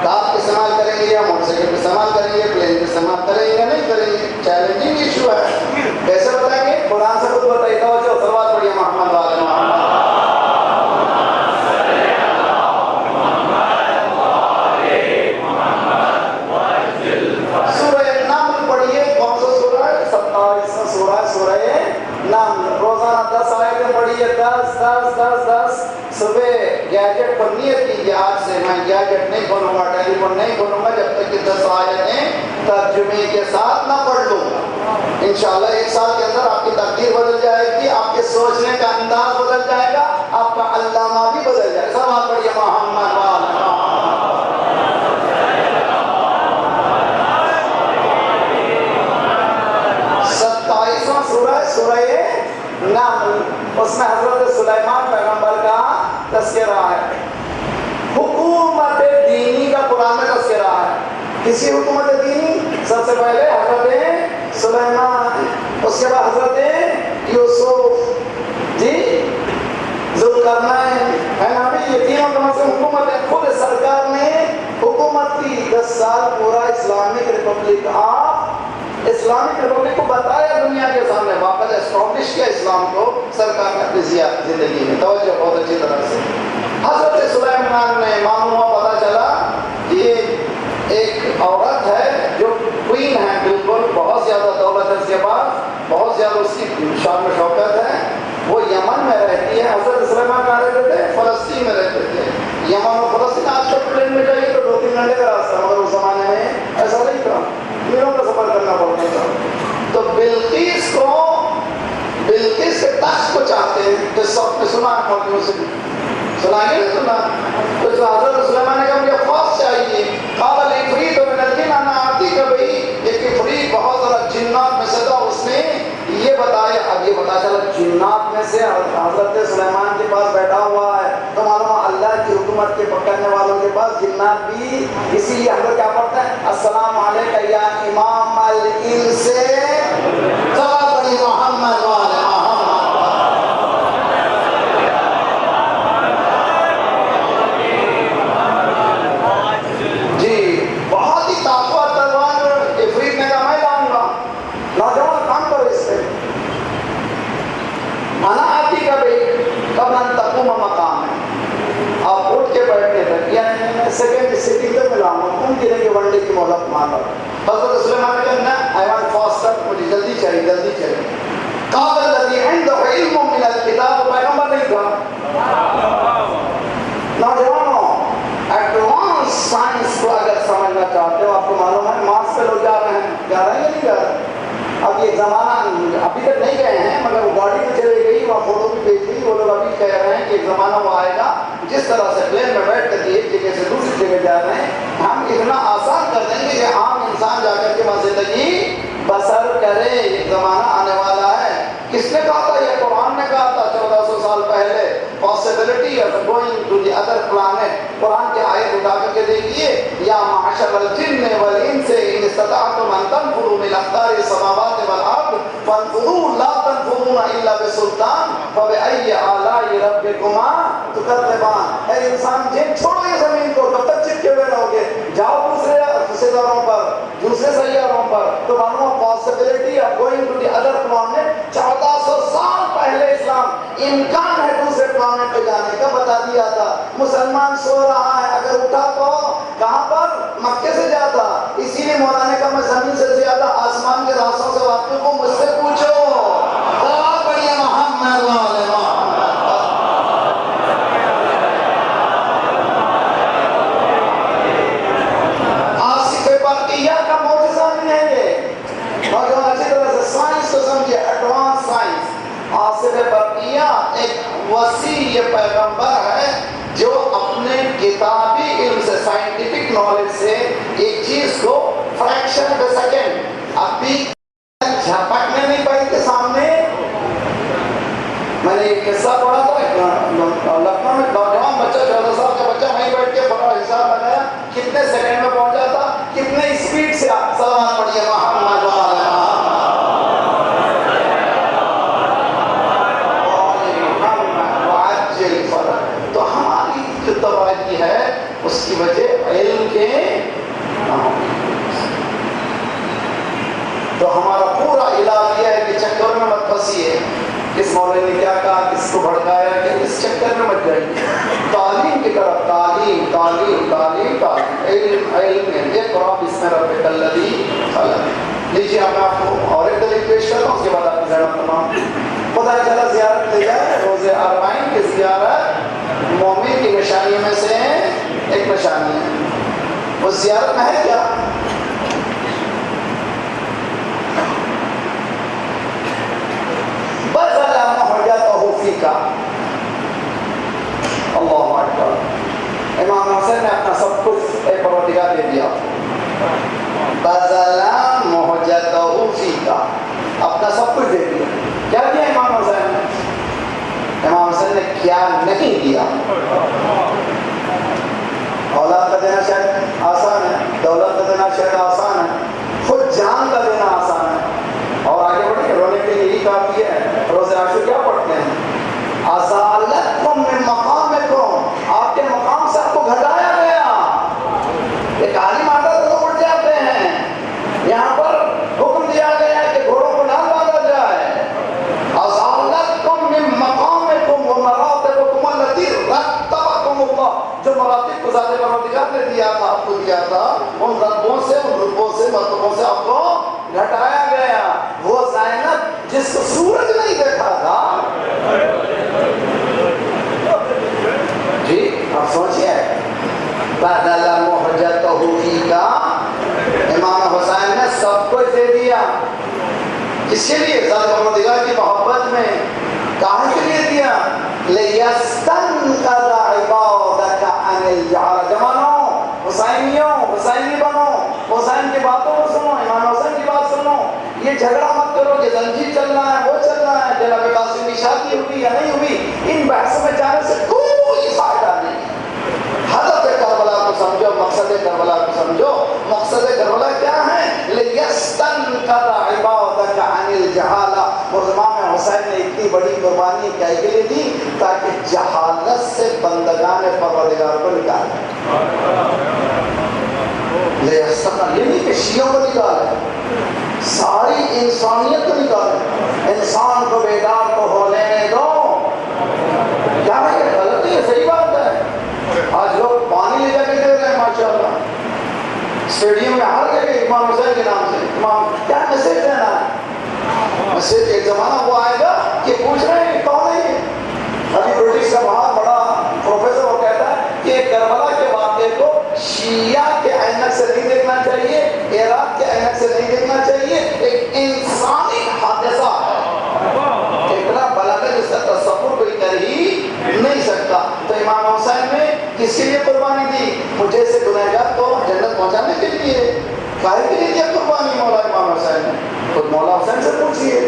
کار استعمال کریں گے یا موٹر سائیکل استعمال کریں گے؟ پلین استعمال کریں گے یا نہیں کریں گے؟ چیلنجنگ ایشو ہے. کیسے بتائیں گے؟ قرآن سے خود بتائیے. توجہ سلوات پڑھیے محمد والے محمد. روزانہ 10 آیتیں پڑھیے. 10 صبح گیجٹ پر نیت کیجیے آج سے میں گیجٹ نہیں کھولوں گا, ٹیلی فون نہیں کھولوں گا جب تک کہ 10 آیتیں ترجمے کے ساتھ نہ پڑھ لوں. انشاءاللہ 1 سال کے اندر آپ کی تقدیر بدل جائے گی, آپ کے سوچنے کا انداز بدل جائے گا, آپ کا علامہ بھی بدل جائے گا. سب آپ پڑھیے محمد والے محمد. 27واں سورہ ہے سورہ نمل. اس میں حضرت سلیمان پیغمبر کا تذکرہ ہے. حکومت دینی کا قرآن میں تذکرہ ہے. کسی حکومت دینی؟ سب سے پہلے حضرت سلیمان, اس کے بعد حضرت یوسف جی ذوالقرنین ہے نا. یہ تینوں کم سے حکومت ہے. خود سرکار نے حکومت کی 10 سال پورا اسلامک ریپبلک اسلامک ریپبلک کو بتایا دنیا کے سامنے, واپس اسٹیبلش کیا اسلام کو سرکار نے اپنی زندگی میں. توجہ بہت اچھی طرح سے. حضرت سلیمان نے معلوم ہوا, پتا چلا کہ ایک عورت ہے جو کوئین ہے, بالکل بہت زیادہ دولت ہے اس کے پاس, بہت زیادہ اس کی شان و شوکت ہے. وہ یمن میں رہتی ہے. حضرت سلیمان کہاں رہتے تھے؟ فلسطین میں رہتے تھے. یمن اور فلسطین آج کل پلین میں جائیے تو 2-3 گھنٹے کا راستہ, مگر اس زمانے میں ایسا نہیں تھا, دنوں کا سفر کرنا پڑتا تھا. تو بلقیس کے تخت کو چاہتے ہیں. تو سب نے سنا موٹیوں سے سنائیں گے, سنا. تو حضرت سلیمان نے کہا مجھے فوج چاہیے. قال العفریت من الجن انا آتیک بہ. ایک عفریت بہت ذرا جنات میں سے تھا, اس نے یہ بتایا. اب یہ پتا چلا جنات میں سے حضرت سلیمان کے پاس بیٹھا ہوا ہے. تو معلوم اللہ کی حکومت کے پکڑنے والوں کے پاس جنات بھی. اسی لیے ہم لوگ کیا پڑھتے ہیں؟ السلام علیکم یا امام الانس. سلام بڑی محمد والے جی. بہت ہی طاقتور تلوار عفریت نے کہا میں لاؤں گا. نوجوان کام کرو اس پہ. انا آتی کا بھائی قبل ان تقوم مقام ہے, آپ اٹھ کے بیٹھنے تک, یعنی سیکنڈ سٹنگ تک ملاؤں گا. تم گرے کے ون ڈے کی مہلت مانگا. حضرت سلیمان نے کہا نا آئی وانٹ فاسٹر, مجھے جلدی چاہیے جلدی چاہیے. قال الذی عنده علم من الکتاب, پیغمبر نہیں تھا. نوجوانوں ایڈوانس سائنس کو اگر سمجھنا چاہتے ہو, آپ کو معلوم ہے مارس پہ لوگ جا رہے ہیں یا نہیں جا رہے. اب یہ زمانہ ابھی تک نہیں گئے ہیں مگر وہ گاڑی میں چلے گئی, وہاں فوٹو بھی بھیج دی. وہ لوگ ابھی کہہ رہے ہیں کہ ایک زمانہ وہ آئے گا جس طرح سے پلین میں بیٹھ کر ایک جگہ سے دوسری جگہ جا رہے ہیں, ہم اتنا آسان کر دیں گے کہ عام انسان جا کر کے وہاں زندگی بسر کرے. ایک زمانہ آنے والا ہے. کس نے کہا تھا؟ یہ قرآن نے کہا تھا 1400 سال پہلے. possibility of going to the other planet. قرآن کی آیت اٹھا کر کے دیکھیے, یا معشر الجن والانس ان استطعتم ان تنفذوا من اقطار السماوات والارض فانفذوا لا تنفذون الا بسلطان فبأي آلاء ربكما تكذبان. اے انسان جن چھوڑو یہ زمین کو, کب تک چپکے ہوئے رہو گے؟ جاؤ دوسرے ستاروں پر, دوسرے سیاروں پر. تو معلوم possibility of going to the other planet 1400 سال پہلے اسلام امکان ہے دوسرے پلانٹ پہ جانے کا بتا دیا تھا. مسلمان سو رہا ہے, اگر اٹھا تو کہاں پر؟ مکے سے جاتا. اسی لیے مولانا نے کہا میں زمین سے زیادہ آسمان کے راستوں سے واقف ہوں, مجھ سے پوچھو. بہت بڑھیا محمد والے محمد. آصف برقیہ کا معجزہ نہیں ہے یہ. نوجوان اچھی طرح سے سائنس کو سمجھے, ایڈوانس سائنس. آصف برقیہ مسیح یہ پیغمبر ہے جو اپنے کتابی علم سے، سائنٹیفک نالج سے ایک چیز کو فریکشن پہ سیکنڈ ابھی جھپکنے نہیں پڑی کے سامنے. میں نے ایک قصہ پڑھا تھا لکھنؤ میں، نوجوان بچہ 14 سال کا بچہ وہیں بیٹھ کے بڑا حساب لگایا کتنے سیکنڈ میں پہنچا تھا، کتنے اسپیڈ سے. آپ سلام پڑھیے محمد تو ہماری جو تباہی ہے اس کی وجہ علم کے تو ہمارا پورا علاج یہ ہے کہ چکر میں مت پھنسیے. کس مولوی نے کیا کہا، کس کو بھڑکایا، کہ اس چکر میں مت جائیے. تعلیم کی طرف، تعلیم تعلیم تعلیم تعلیم، علم علم. اقرأ باسم ربک الذی خلق. لیجیے اب میں آپ کو اور ایک دلیل پیش کرتا ہوں، اس کے بعد آپ کی ذہن تمام خدا چلا زیارت لے جائے. روز اربعین کی زیارت مومن کی نشانیوں میں سے ایک نشانی ہے. اس زیارت میں ہے کیا؟ کا اللہ اکبر. امام حسین نے اپنا سب کچھ ایک پروردگار دے دیا. بذل محجتہ فیکا، اپنا سب کچھ دے دیا. کیا دیا امام حسین نے؟ امام حسین نے کیا نہیں دیا؟ اولاد کا دینا شاید آسان ہے، دولت کا دینا شاید آسان ہے، خود جان کا دینا آسان ہے. اور آگے بڑھیں گے، رونے کے لیے یہی کافی ہے. روز عاشور کیا پڑھتے ہیں؟ ازالتکم من مقامکم، آپ کے مقام سے آپ کو گھٹایا گیا. ایک عالم آتا تو اٹھ جاتے ہیں، یہاں پر حکم دیا گیا ہے کہ گھوڑوں کو نہ باندھا جائے. ازالتکم من مقامکم ومراتبکم التي رتبکم اللہ، جو مراتب کو ذات پروردگار نے دیا تھا، آپ کو دیا تھا، ان رتبوں سے، ان رتبوں سے، مرتبوں سے آپ کو گھٹایا گیا. وہ زینب جس کو سورج نہیں دیکھا تھا، جی آپ سوچئے، بدل محجتہ فیکا، امام حسین نے سب کچھ دے دیا. کس کے لیے؟ ذات پروردگار کی محبت میں. کہاں کے لیے دیا؟ لیستنقذ عبادک عن الجہل. جوانوں، حسینیوں، حسینی بنو، حسین کی باتوں کو سنو، امام حسین کی بات سنو. یہ جھگڑا مت کرو کہ زنجیر چل رہا ہے، وہ چل رہا ہے، جناب قاسم کی شادی ہوئی یا نہیں ہوئی. ان بحثوں میں جانے سے کوئی فائدہ نہیں. حضرت کربلا کو سمجھو، مقصد کربلا کو سمجھو. مقصد کربلا کیا ہے؟ لیستنقذ عبادک عن الجہل. اور امام حسین نے اتنی بڑی قربانی کیا کے لیے دی؟ تاکہ جہالت سے بندگان پروردگار کو نکالے. یہ نہیں کہ شیعوں کو نکالے، ساری انسانیت کو نکالے. انسان کو بیدار کو ہو لینے دو. کیا ہے یہ غلط نہیں ہے، صحیح بات ہے. آج لوگ پانی لے جا کے دے رہے ہیں ماشاءاللہ اسٹیڈیم میں، ہر جگہ امام حسین کے نام سے. امام کیا میسج دینا ہے؟ میسج ایک زمانہ وہ آئے گا کہ پوچھ رہے ہیں کون ہے یہ. ابھی برٹش کا بہت بڑا پروفیسر وہ کہتا ہے کہ کربلا کے واقعے کو شیعہ کے عینک سے نہیں دیکھنا چاہیے، عراق کے عینک سے نہیں دیکھنا چاہیے. ایک انسانی حادثہ ہے، اتنا بلند ہے جس کا تصور کوئی کر ہی نہیں سکتا. تو امام حسین نے کس کے لیے قربانی دی؟ مجھے سے گنہگار کو جنت پہنچانے کے لیے. کاہے کے لیے کیا قربانی مولا امام حسین نے؟ خود مولا حسین سے پوچھئے.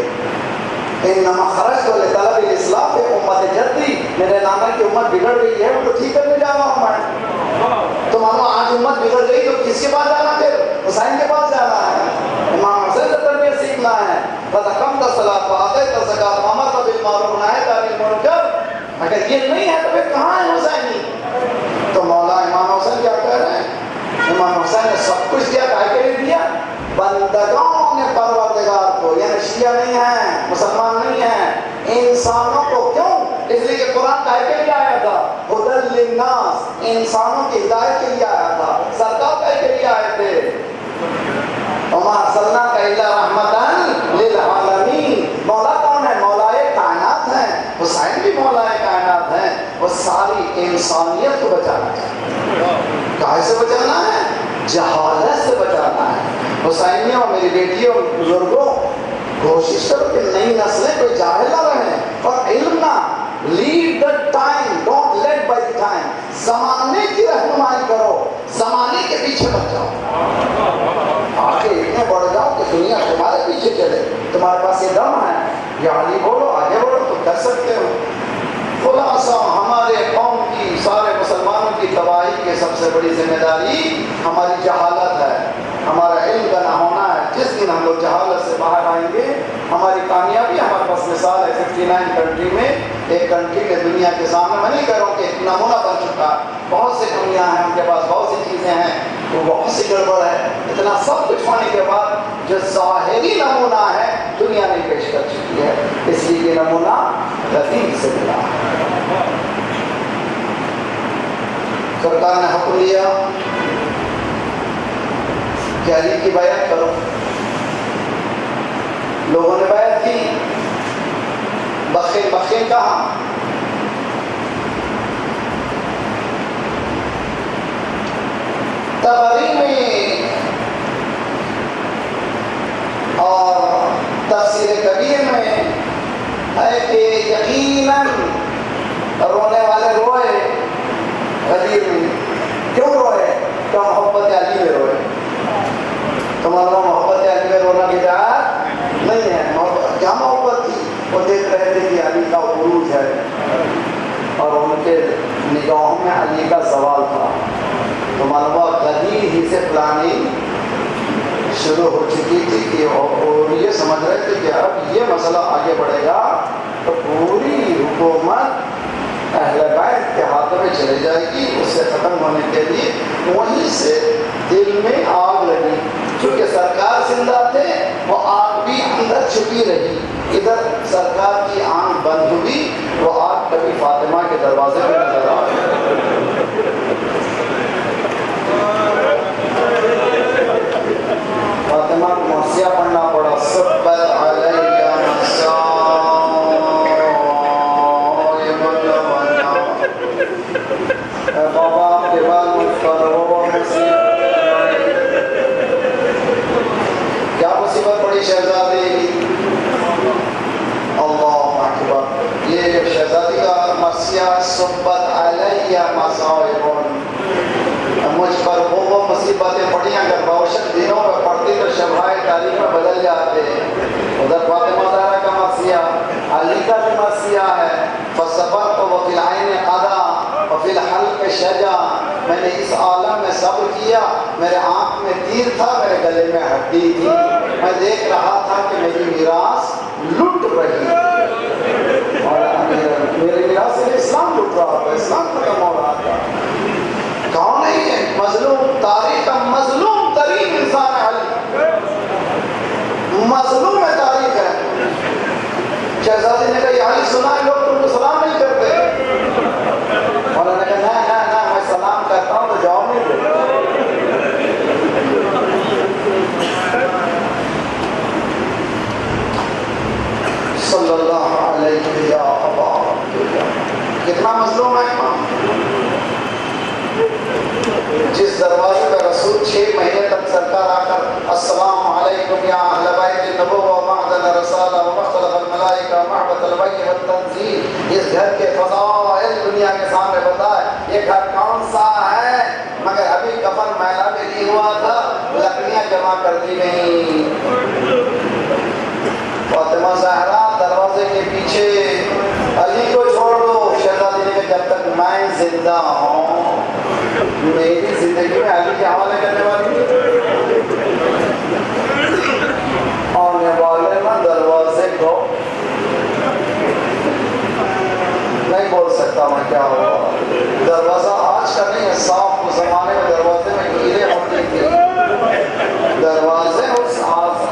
انما خرجت لطلب الاصلاح امت جدی، میرے نانا کی امت بگڑ گئی ہے، وہ تو ٹھیک کرنے جا رہا ہوں میں. تو مانو آج امت بگڑ گئی تو کس کے پاس جانا؟ پھر حسین کے پاس جانا ہے. امام حسین سے تربیت سیکھنا ہے. فَتَقَمْتَ الصَّلَاةَ وَآتَيْتَ الزَّكَاةَ وَأَمَرْتَ بِالْمَعْرُوفِ وَنَهَيْتَ عَنِ الْمُنكَرِ. اگر یہ نہیں ہے تو پھر کہاں ہے حسینی؟ تو مولا امام حسین کیا کہہ رہے ہیں؟ امام حسین نے سب کچھ دیا. کہا کے لیے دیا؟ بندگان پروردگار کو، یعنی شیعہ نہیں ہیں، مسلمان نہیں ہیں، انسانوں کو. کیوں؟ اس لیے کہ قرآن کہے کے لیے آیا تھا، ہدی للناس، انسانوں کی ہدایت کے لیے آیا تھا. سرکار کہے کے لیے آئے تھے، وما ارسلناک الا رحمۃ للعالمین. مولا کون ہے؟ مولا کائنات ہیں. حسین بھی مولا کائنات ہیں. وہ ساری انسانیت کو بچانا ہے. کہاں سے بچانا ہے؟ جہالت سے بچانا ہے. حسینیوں، میری بیٹیوں، بزرگوں، کوشش کرو کہ نئی نسلیں کوئی جاہل نہ رہیں اور علم نہ lead the time, don't led by the time. زمانے کی رہنمائی کرو، زمانے کے پیچھے مت جاؤ. آگے اتنے بڑھ جاؤ کہ دنیا تمہارے پیچھے چلے. تمہارے پاس یہ دم ہے، یہ علی بولو، آگے بڑھو، تم کر سکتے ہو. خلاصہ ہمارے قوم کی، سارے مسلمانوں کی تباہی کی سب سے بڑی ذمہ داری ہماری جہالت ہے، ہمارا علم کا نہ ہونا ہے. جس دن ہم لوگ جہالت سے باہر آئیں گے ہماری کامیابی. ہمارے پاس مثال ہے 59 کنٹری میں. ایک کنٹری کے دنیا کے سامنے میں نہیں کہہ رہا ہوں کہ ایک نمونہ بن چکا، بہت سے کمیاں ہیں ان کے پاس، بہت سی چیزیں ہیں، وہ بہت سی گڑبڑ ہے. اتنا سب کچھ ہونے کے بعد جو ظاہری نمونہ ہے دنیا نے پیش کر چکی ہے، اس لیے یہ نمونہ غدیر سے ملا. سرکار نے حکم دیا کہ علی کی بیعت کرو. لوگوں نے بیعت کی. بخیل کہا. تبری میں اور تفسیر کبیر میں ہے کہ یقیناً رونے والے روئے. غدیر میں کیوں روئے؟ تو محبت علی میں روئے. تمہارا محبت علی میں رونا بدعت نہیں ہے. کیا محبت تھی؟ وہ دیکھ رہے تھے کہ علی کا عروج ہے اور ان کے نگاہوں میں علی کا زوال تھا. تو معلومہ غدیر ہی سے پلاننگ شروع ہو چکی تھی کہ اور یہ سمجھ رہے تھے کہ اب یہ مسئلہ آگے بڑھے گا تو پوری حکومت اہل بیت کے ہاتھوں میں چلے جائے گی. اس سے ختم ہونے کے لیے وہیں سے دل میں آگ لگی. چونکہ سرکار زندہ تھے وہ آگ بھی اندر چھپی رہی. ادھر سرکار کی آنکھ بند ہوئی، وہ آگ کبھی فاطمہ کے دروازے پہ نظر آ گئی. فاطمہ کو مرثیہ پڑھنا پڑا. صبت علیہ بابا آپ کے بعد مجھ پر کیا مصیبت پڑی شہزادی کی. اللہ اکبر. یہ جو شہزادی کا مرثیہ صبت علیہ مصائب، مجھ پر وہ مصیبتیں پڑی. اگر باوشک دنوں میں پڑتی تو شبہائے تاریخ میں بدل جاتے. ادھر فاطمہ زہرا کا مرثیہ، علی کا بھی مرثیہ ہے. فصبرت وفی العین قضا وفی الحلق شجا. میں نے اس عالم میں صبر کیا. میرے آنکھ میں تیر تھا، میرے گلے میں ہڈی تھی. میں دیکھ رہا تھا کہ میری میراث لٹ رہی اور میرے میراث سے اسلام لٹ رہا تھا، اسلام ختم ہو رہا تھا. کون ہے یہ مظلوم؟ تاریخ کا مظلوم ترین انسان ہے علی. مظلوم تاریخ ہے. شہزادی نے کہا یہ علی سنا ہے، لوگ تم کو سلام نہیں کرتے. اور انہوں نے کہا نہ میں سلام کرتا ہوں تو جواب نہیں دیتا. صلی اللہ علیہ یا ابا. کتنا مظلوم ہے امام. جس دروازے پر رسول 6 مہینے تک سرکار آ کر السلام علیکم یا اہل بیت النبوہ معدن رسالہ ومختلف الملائکہ محبت الوحی والتنزیل، اس گھر کے فضائل دنیا کے سامنے بتائے. یہ گھر کون سا ہے؟ مگر ابھی کفن میلہ بھی نہیں ہوا تھا، لکڑیاں جمع کر دی گئیں. فاطمہ زہرا دروازے کے پیچھے. علی کو چھوڑ دو. شہزادی نے کہا جب تک میں زندہ ہوں میری زندگی میں علی کے حوالے کرنے والی آنے والے میں دروازے کو نہیں بول سکتا میں کیا ہوا. دروازہ آج کا نہیں ہے، صاف اس زمانے میں دروازے میں کیلیں ہوتی تھی. دروازے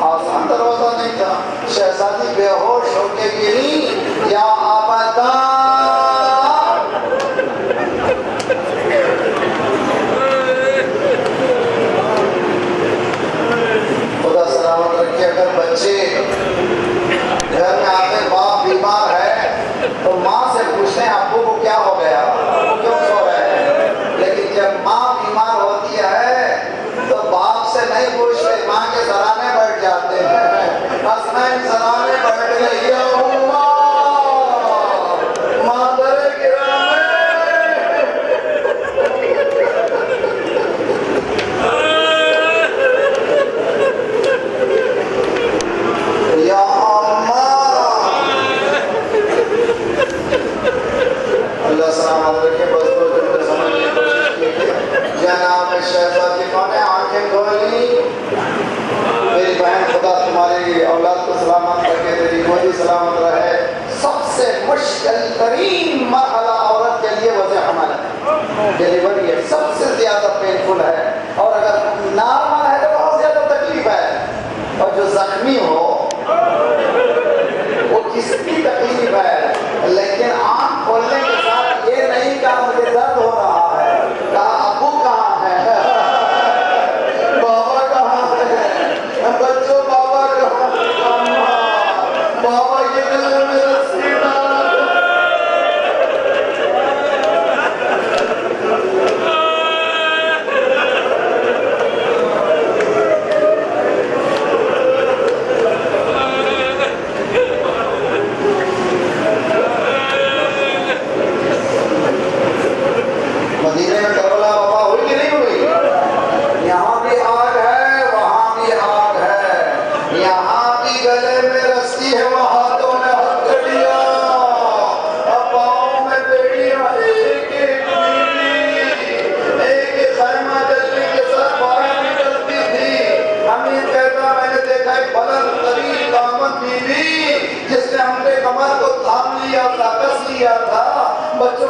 آسان دروازہ نہیں تھا. شہزادی بے ہوش ہو کے گری. یا آبادا خدا سلامت رکھے. اگر بچے گھر میں آتے باپ بیمار ہے تو ماں سے پوچھتے ہیں ابو کو کیا ہو گیا، ابو کیوں سو رہے ہیں. لیکن جب ماں بیمار ہوتی ہے تو باپ سے نہیں پوچھتے، ماں کے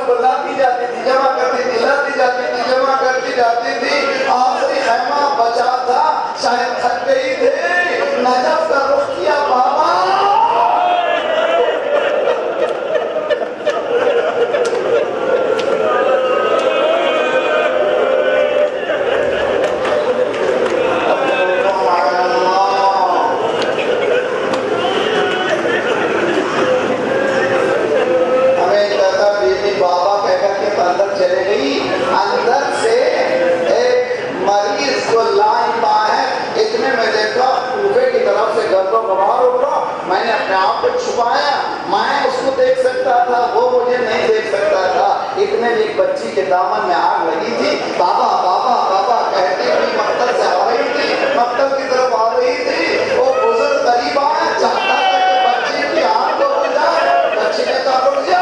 کو لاتی جاتی تھی، جمع کرتی تھی، لاتی جاتی تھی، جمع کرتی جاتی تھی. آخری خیمہ بچا تھا، شاید تھک گئی تھے، نجف کا رخ کیا بابا. چلے گئی اندر سے ایک مریض کو لائن باہر. اتنے میں دیکھا کوفے کی طرف سے گرد و غبار اٹھا. میں نے اپنے آپ کو چھپایا. میں اس کو دیکھ سکتا تھا، وہ مجھے نہیں دیکھ سکتا تھا. اتنے میں ایک بچی کے دامن میں آگ لگی تھی. بابا بابا بابا کہتی ہوئی مقتل سے آ رہی تھی، مقتل کی طرف آ رہی تھی. وہ بزرگ قریب آیا، چاہتا تھا کہ بچی کی آنکھ کو رک جائے. بچی نے کہا رک جا،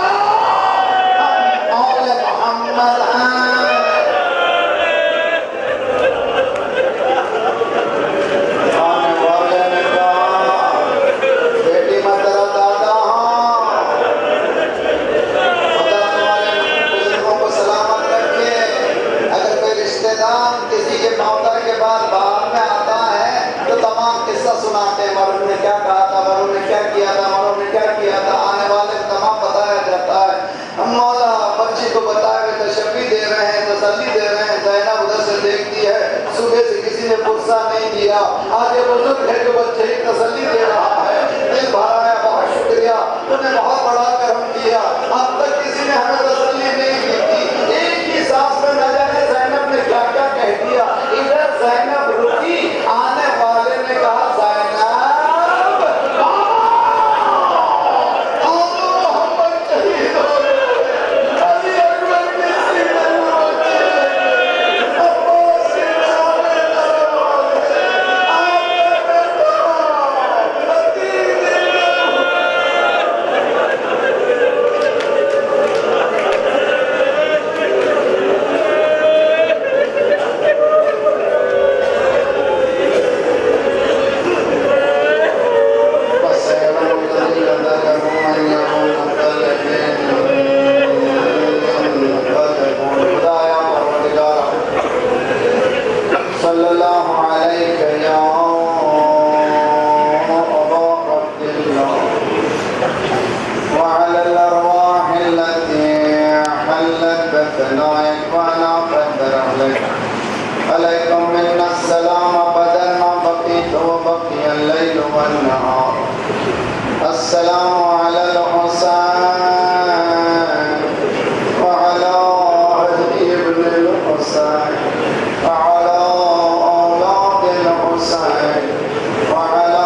کسی کے موتر کے بعد بعد میں آتا ہے تو تمام قصہ سناتے ہیں. مرحوم نے کیا کہا تھا، مرحوم نے کیا کیا تھا، مرحوم نے کیا کیا تھا. آنے والے کو تمام بتایا جاتا ہے. مولا بچی کو بتائے ہوئے تشفی دے رہے ہیں، تسلی دے رہے ہیں. زینب ادھر سے دیکھتی ہے، صبح سے کسی نے فرصہ نہیں دیا. آج یہ بزرگ ہے جو بچے کی تسلی دے رہا ہے. دل بھرا ہے، بہت شکریہ، تو نے بہت بڑا کرم کیا. اب تک کسی نے ہمیں تسلی نہیں کی تھی. ایک ہی سانس میں نہ جانے زینب نے کیا کیا کہہ دیا. ادھر زینب رکی، آنے والے نے کہا زینب عليكم منا السلام أبدا ما بقيت وبقي الليل والنهار. السلام على الحسين وعلى ابن الحسين وعلى أولاد الحسين وعلى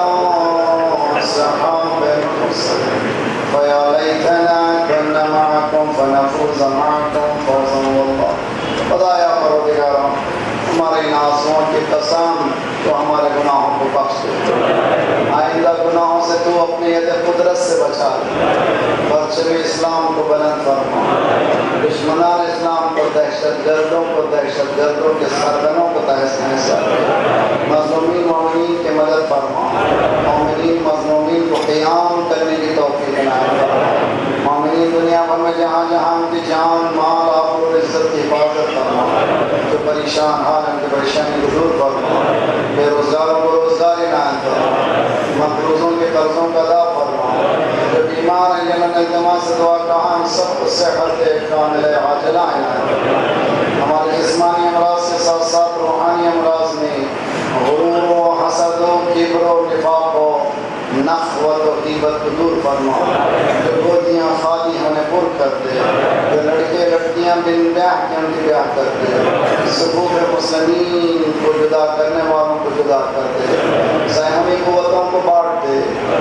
صحابة الحسين. فيا ليتنا كنا معكم فنفوز معكم فوزا والله. خدایا پروردگارا ہمارے ان آنسوؤں کی قسم تو ہمارے گناہوں کو بخش دے. آئندہ گناہوں سے تو اپنی ید قدرت سے بچا دے. پرچم اسلام کو بلند فرما. دشمنان اسلام کو، دہشت گردوں کو، دہشت گردوں کے سرگنوں کو تحس نحس کر. مظلومین مومنین کی مدد فرما. مومنین مظلومین کو قیام کرنے کی توفیق عنایت فرما. مومنین دنیا بھر میں جہاں جہاں ان کی جان مال آبرو اور عزت کی حفاظت فرما. جو پریشان حال ان کی پریشانی کو دور فرما. بے روزگاروں کو روزگار عنایت فرما. مقروضوں کے قرضوں کا ادا فرما. جو بیمار ہیں جنہوں نے التماس سے دعا کہا، ہم سب کو صحت کاملہ عاجلہ عنایت فرما. ہمارے جسمانی امراض کے ساتھ ساتھ روحانی امراض میں غرور و حسد و کبر و نفاق و نخوت و غیبت کو دور فرما. جو گودیاں خالی ہونے پر کر دے. جو لڑکے لڑکیاں بن بیاہ کے ان کی بیاہ کر دے. صفوف مسلمین کو جدا کرنے والوں کو جدا کر دے. ذہنی قوتوں کو بانٹ دے.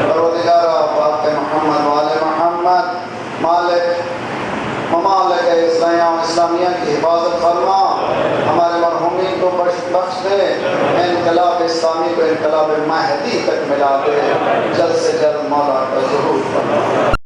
پروردگارا پاک محمد والے محمد مالک ممالک اسلامیہ کی حفاظت فرما. ہمارے مرحومین کو بخش دے. انقلاب اسلامی کو انقلاب مہدی تک ملا دے. جلد سے جلد مولا کا ظہور فرما.